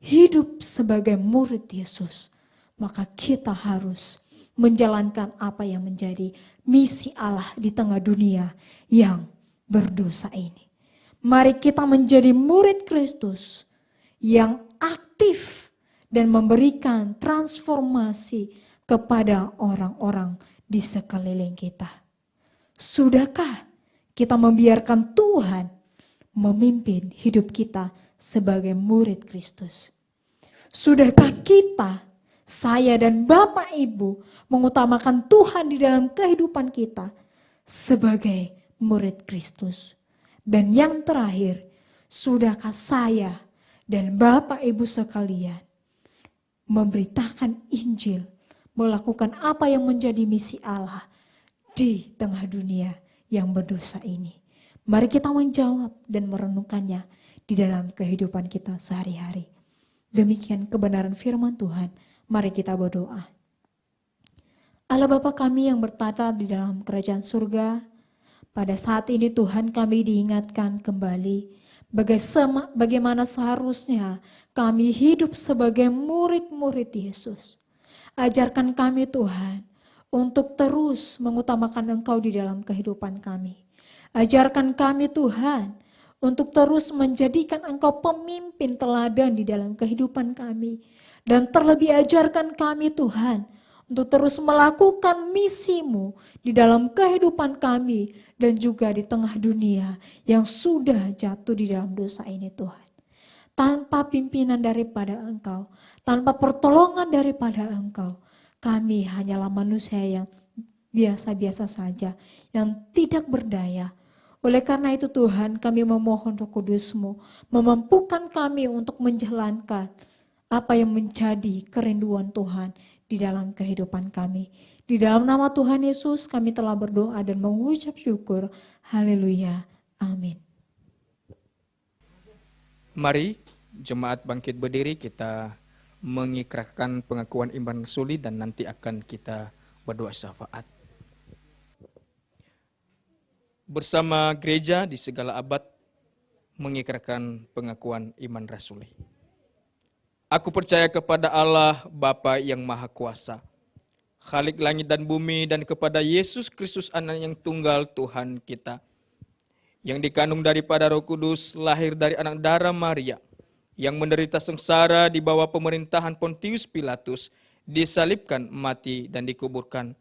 Hidup sebagai murid Yesus, maka kita harus menjalankan apa yang menjadi misi Allah di tengah dunia yang berdosa ini. Mari kita menjadi murid Kristus yang aktif dan memberikan transformasi kepada orang-orang di sekeliling kita. Sudahkah kita membiarkan Tuhan memimpin hidup kita sebagai murid Kristus? Sudahkah kita, saya dan Bapak Ibu mengutamakan Tuhan di dalam kehidupan kita sebagai murid Kristus? Dan yang terakhir, sudahkah saya dan Bapak Ibu sekalian memberitakan Injil, melakukan apa yang menjadi misi Allah di tengah dunia yang berdosa ini? Mari kita menjawab dan merenungkannya di dalam kehidupan kita sehari-hari. Demikian kebenaran firman Tuhan. Mari kita berdoa. Allah Bapa kami yang bertata di dalam kerajaan surga, pada saat ini Tuhan kami diingatkan kembali bagaimana seharusnya kami hidup sebagai murid-murid Yesus. Ajarkan kami Tuhan untuk terus mengutamakan Engkau di dalam kehidupan kami. Ajarkan kami Tuhan untuk terus menjadikan Engkau pemimpin teladan di dalam kehidupan kami. Dan terlebih ajarkan kami Tuhan untuk terus melakukan misi-Mu di dalam kehidupan kami dan juga di tengah dunia yang sudah jatuh di dalam dosa ini Tuhan. Tanpa pimpinan daripada Engkau, tanpa pertolongan daripada Engkau, kami hanyalah manusia yang biasa-biasa saja, yang tidak berdaya. Oleh karena itu Tuhan, kami memohon Roh Kudus-Mu memampukan kami untuk menjalankan apa yang menjadi kerinduan Tuhan di dalam kehidupan kami. Di dalam nama Tuhan Yesus kami telah berdoa dan mengucap syukur. Haleluya. Amin. Mari jemaat bangkit berdiri, kita mengikrarkan pengakuan iman rasuli dan nanti akan kita berdoa syafaat. Bersama gereja di segala abad mengikrarkan pengakuan iman rasuli. Aku percaya kepada Allah Bapa yang Maha Kuasa, Khalik langit dan bumi, dan kepada Yesus Kristus Anak yang tunggal Tuhan kita, yang dikandung daripada Roh Kudus, lahir dari anak darah Maria, yang menderita sengsara di bawah pemerintahan Pontius Pilatus, disalibkan, mati, dan dikuburkan,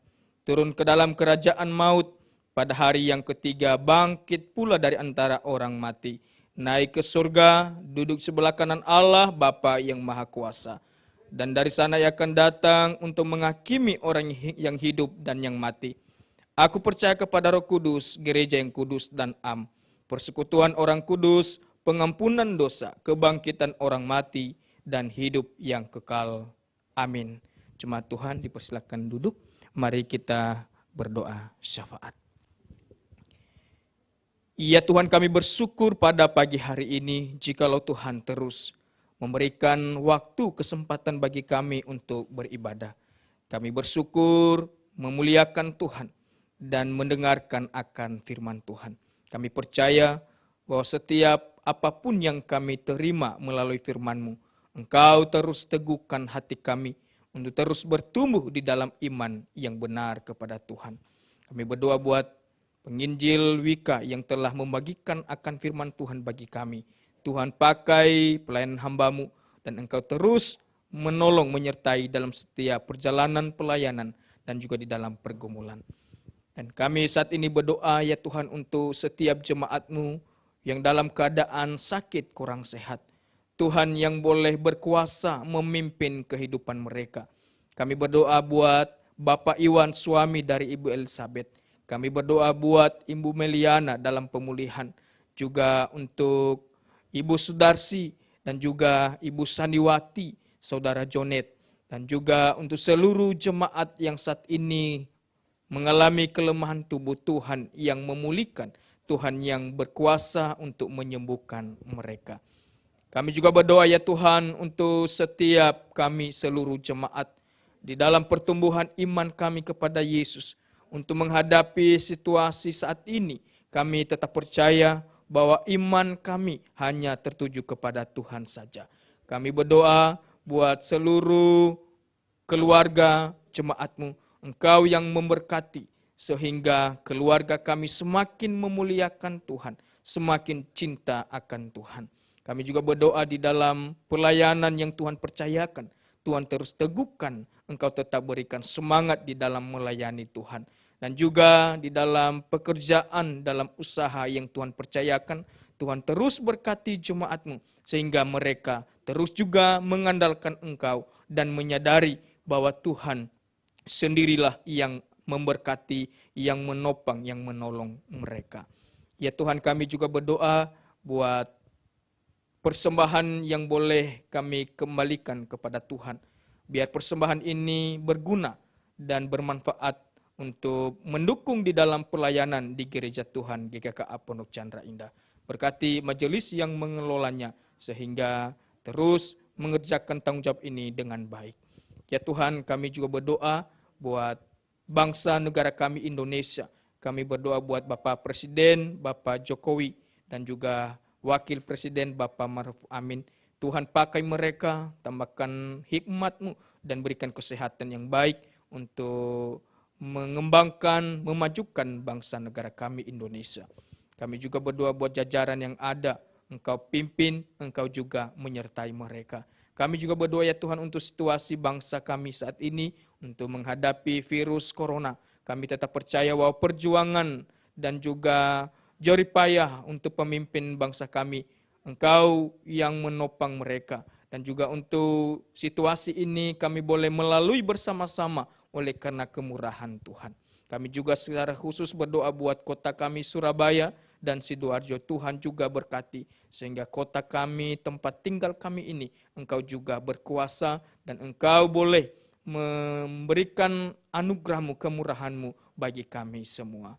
turun ke dalam kerajaan maut, pada hari yang ketiga bangkit pula dari antara orang mati, naik ke surga, duduk sebelah kanan Allah Bapa yang Maha Kuasa. Dan dari sana ia akan datang untuk menghakimi orang yang hidup dan yang mati. Aku percaya kepada Roh Kudus, gereja yang kudus dan am, persekutuan orang kudus, pengampunan dosa, kebangkitan orang mati, dan hidup yang kekal. Amin. Jemaat Tuhan dipersilakan duduk. Mari kita berdoa syafaat. Ya Tuhan, kami bersyukur pada pagi hari ini jikalau Tuhan terus memberikan waktu kesempatan bagi kami untuk beribadah. Kami bersyukur memuliakan Tuhan dan mendengarkan akan firman Tuhan. Kami percaya bahwa setiap apapun yang kami terima melalui firman-Mu, Engkau terus teguhkan hati kami untuk terus bertumbuh di dalam iman yang benar kepada Tuhan. Kami berdoa buat penginjil Wika yang telah membagikan akan firman Tuhan bagi kami. Tuhan pakai pelayanan hamba-Mu dan Engkau terus menolong menyertai dalam setiap perjalanan pelayanan dan juga di dalam pergumulan. Dan kami saat ini berdoa ya Tuhan untuk setiap jemaat-Mu yang dalam keadaan sakit kurang sehat. Tuhan yang boleh berkuasa memimpin kehidupan mereka. Kami berdoa buat Bapak Iwan, suami dari Ibu Elizabeth. Kami berdoa buat Ibu Meliana dalam pemulihan. Juga untuk Ibu Sudarsi dan juga Ibu Sandiwati, Saudara Jonet. Dan juga untuk seluruh jemaat yang saat ini mengalami kelemahan tubuh, Tuhan yang memulihkan, Tuhan yang berkuasa untuk menyembuhkan mereka. Kami juga berdoa ya Tuhan untuk setiap kami seluruh jemaat di dalam pertumbuhan iman kami kepada Yesus. Untuk menghadapi situasi saat ini, kami tetap percaya bahwa iman kami hanya tertuju kepada Tuhan saja. Kami berdoa buat seluruh keluarga jemaat-Mu, Engkau yang memberkati, sehingga keluarga kami semakin memuliakan Tuhan, semakin cinta akan Tuhan. Kami juga berdoa di dalam pelayanan yang Tuhan percayakan, Tuhan terus teguhkan, Engkau tetap berikan semangat di dalam melayani Tuhan. Dan juga di dalam pekerjaan, dalam usaha yang Tuhan percayakan, Tuhan terus berkati jemaat-Mu, sehingga mereka terus juga mengandalkan Engkau dan menyadari bahwa Tuhan sendirilah yang memberkati, yang menopang, yang menolong mereka. Ya Tuhan, kami juga berdoa buat persembahan yang boleh kami kembalikan kepada Tuhan. Biar persembahan ini berguna dan bermanfaat untuk mendukung di dalam pelayanan di Gereja Tuhan GKKA Pondok Chandra Indah. Berkati majelis yang mengelolanya sehingga terus mengerjakan tanggung jawab ini dengan baik. Ya Tuhan, kami juga berdoa buat bangsa negara kami Indonesia. Kami berdoa buat Bapak Presiden, Bapak Jokowi, dan juga Wakil Presiden Bapak Maruf Amin. Tuhan pakai mereka, tambahkan hikmat-Mu, dan berikan kesehatan yang baik untuk mengembangkan, memajukan bangsa negara kami Indonesia. Kami juga berdoa buat jajaran yang ada, Engkau pimpin, Engkau juga menyertai mereka. Kami juga berdoa ya Tuhan untuk situasi bangsa kami saat ini, untuk menghadapi virus corona. Kami tetap percaya bahwa perjuangan dan juga jerih payah untuk pemimpin bangsa kami, Engkau yang menopang mereka. Dan juga untuk situasi ini kami boleh melalui bersama-sama oleh karena kemurahan Tuhan. Kami juga secara khusus berdoa buat kota kami Surabaya dan Sidoarjo. Tuhan juga berkati sehingga kota kami, tempat tinggal kami ini, Engkau juga berkuasa dan Engkau boleh memberikan anugerah-Mu, kemurahan-Mu bagi kami semua.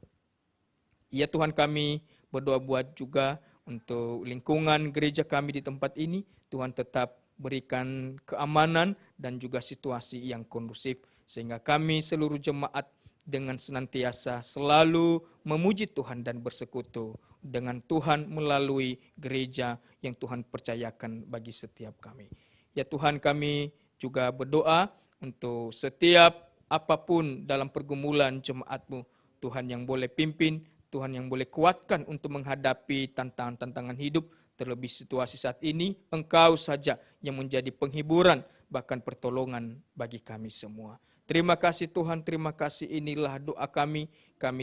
Ya Tuhan, kami berdoa buat juga untuk lingkungan gereja kami di tempat ini. Tuhan tetap berikan keamanan dan juga situasi yang kondusif, sehingga kami seluruh jemaat dengan senantiasa selalu memuji Tuhan dan bersekutu dengan Tuhan melalui gereja yang Tuhan percayakan bagi setiap kami. Ya Tuhan, kami juga berdoa untuk setiap apapun dalam pergumulan jemaat-Mu, Tuhan yang boleh pimpin, Tuhan yang boleh kuatkan untuk menghadapi tantangan-tantangan hidup, terlebih situasi saat ini. Engkau saja yang menjadi penghiburan, bahkan pertolongan bagi kami semua. Terima kasih Tuhan, terima kasih. Inilah doa kami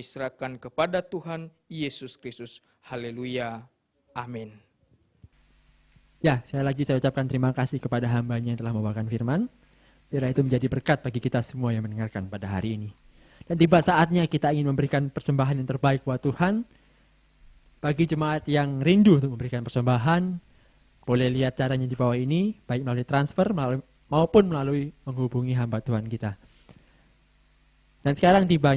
serahkan kepada Tuhan Yesus Kristus. Haleluya, amin. Ya, sekali lagi saya ucapkan terima kasih kepada hamba-Nya yang telah membawakan firman. Biar itu menjadi berkat bagi kita semua yang mendengarkan pada hari ini. Dan tiba saatnya kita ingin memberikan persembahan yang terbaik buat Tuhan. Bagi jemaat yang rindu untuk memberikan persembahan, boleh lihat caranya di bawah ini, baik melalui transfer maupun melalui menghubungi hamba Tuhan kita. Dan sekarang tiba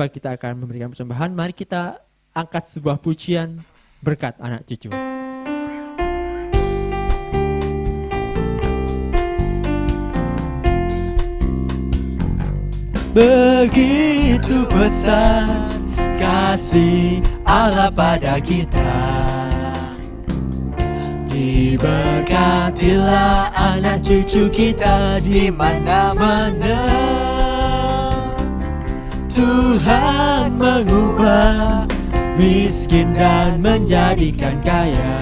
kita akan memberikan persembahan. Mari kita angkat sebuah pujian berkat anak cucu. Begitu besar kasih Allah pada kita, diberkatilah anak cucu kita di mana-mana. Tuhan mengubah miskin dan menjadikan kaya.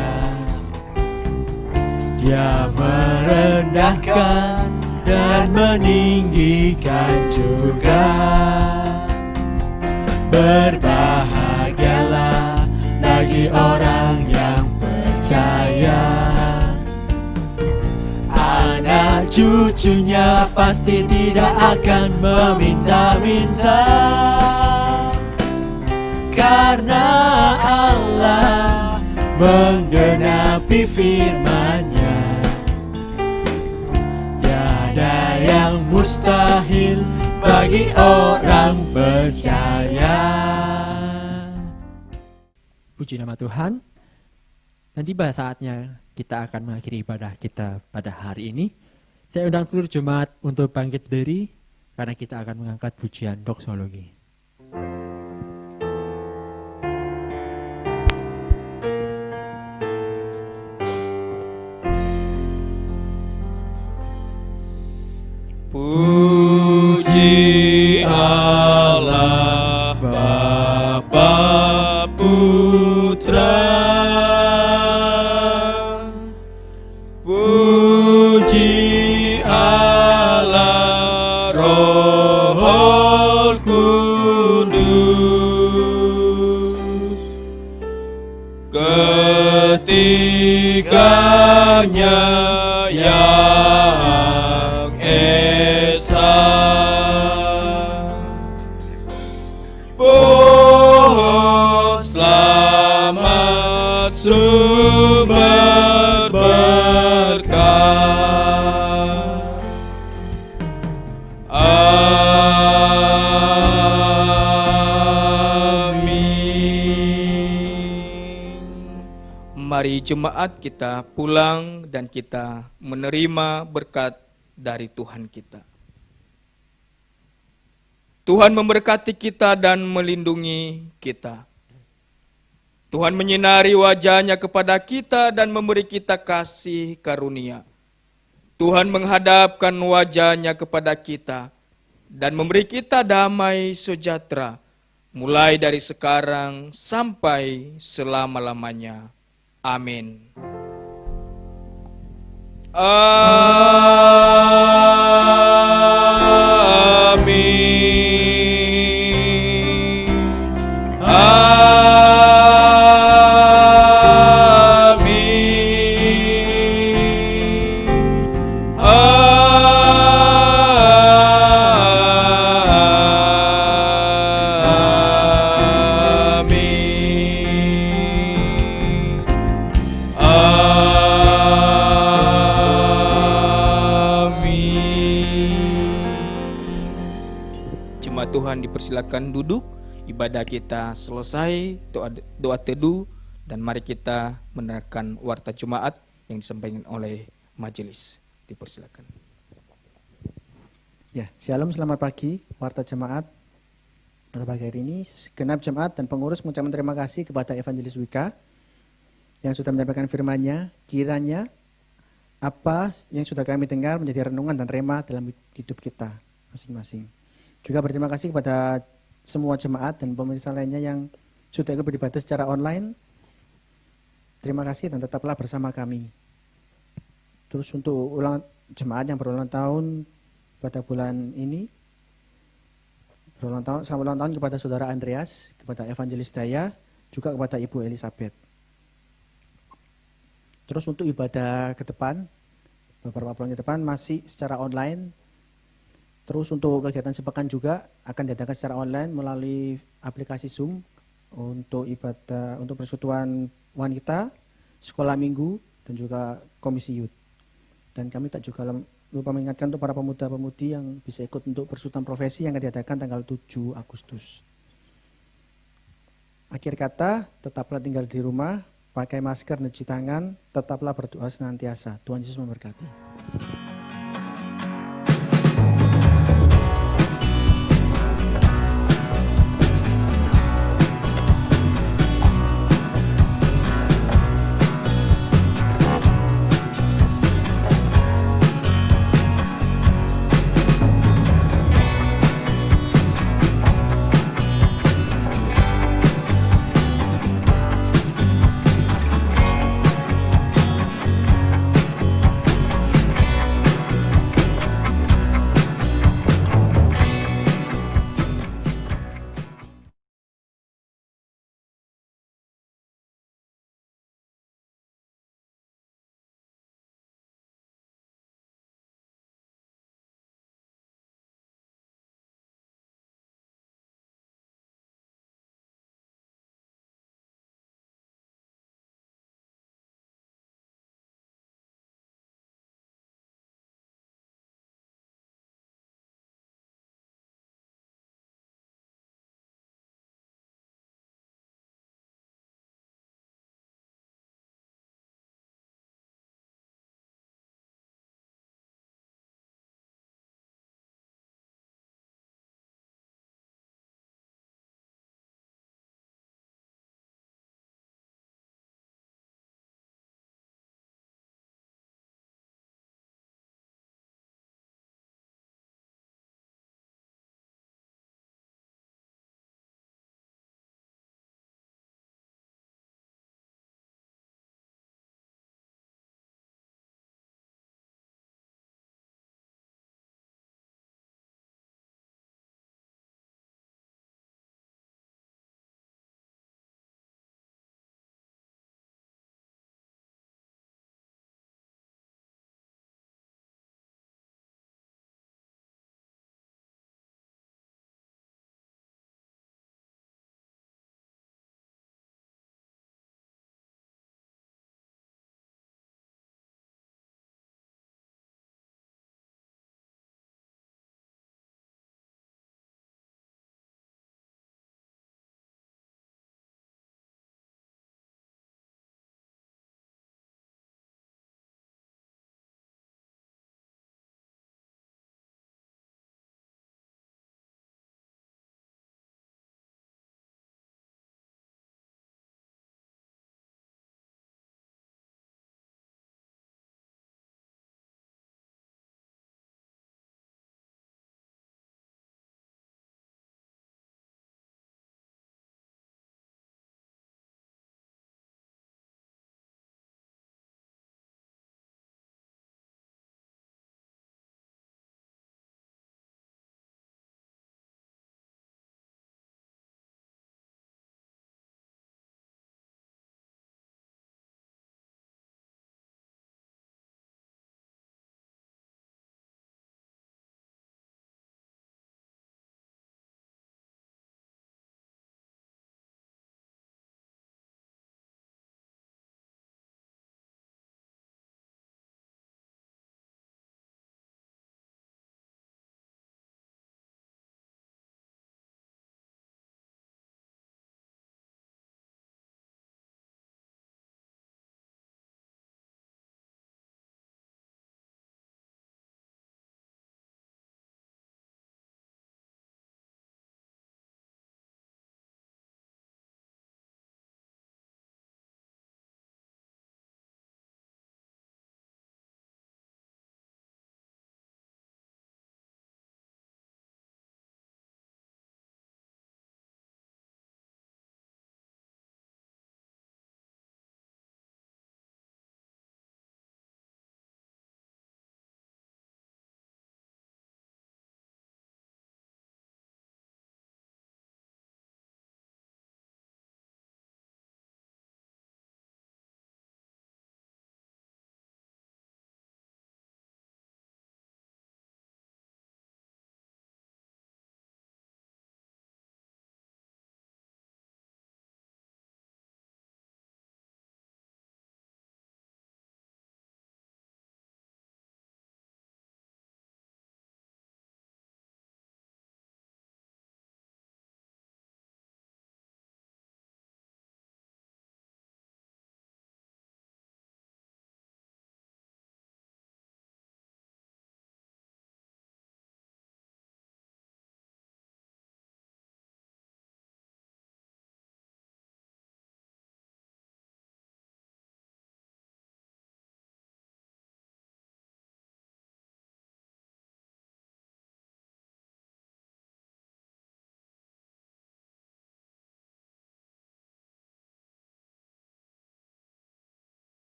Dia merendahkan dan meninggikan juga. Berbahagialah bagi orang yang percaya, anak cucunya pasti tidak akan meminta-minta, karena Allah menggenapi firman-Nya. Tiada yang mustahil bagi orang percaya. Puji nama Tuhan. Dan tiba saatnya kita akan mengakhiri ibadah kita pada hari ini. Saya undang seluruh jemaat untuk bangkit berdiri karena kita akan mengangkat pujian doksologi. Puji Allah Bapa Putra, puji Allah Roh Kudus, ketiganya yang esa, pohon selamat sumber berkah. Amin. Mari jemaat kita pulang dan kita menerima berkat dari Tuhan kita. Tuhan memberkati kita dan melindungi kita. Tuhan menyinari wajah-Nya kepada kita dan memberi kita kasih karunia. Tuhan menghadapkan wajah-Nya kepada kita dan memberi kita damai sejahtera, mulai dari sekarang sampai selama-lamanya. Amin. Amin. Amin. firman dipersilakan duduk. Ibadah kita selesai, doa teduh, dan mari kita mendengarkan warta Jumat yang disampaikan oleh majelis. Dipersilakan. Ya, shalom, selamat pagi, warta jemaat. Pada pagi hari ini, segenap jemaat dan pengurus mengucapkan terima kasih kepada Evangelis Wika yang sudah menyampaikan firman-Nya. Kiranya apa yang sudah kami dengar menjadi renungan dan rema dalam hidup kita masing-masing. Juga berterima kasih kepada semua jemaat dan pemirsa lainnya yang sudah ikut beribadah secara online. Terima kasih dan tetaplah bersama kami. Terus untuk jemaat yang berulang tahun pada bulan ini, selamat ulang tahun kepada saudara Andreas, kepada Evangelis Daya, juga kepada Ibu Elizabeth. Terus untuk ibadah ke depan, beberapa bulan ke depan masih secara online. Terus untuk kegiatan sepekan juga akan diadakan secara online melalui aplikasi Zoom untuk ibadah, untuk persekutuan wanita, sekolah minggu, dan juga komisi youth. Dan kami tak juga lupa mengingatkan untuk para pemuda-pemudi yang bisa ikut untuk persekutuan profesi yang akan diadakan tanggal 7 Agustus. Akhir kata, tetaplah tinggal di rumah, pakai masker dan cuci tangan, tetaplah berdoa senantiasa. Tuhan Yesus memberkati.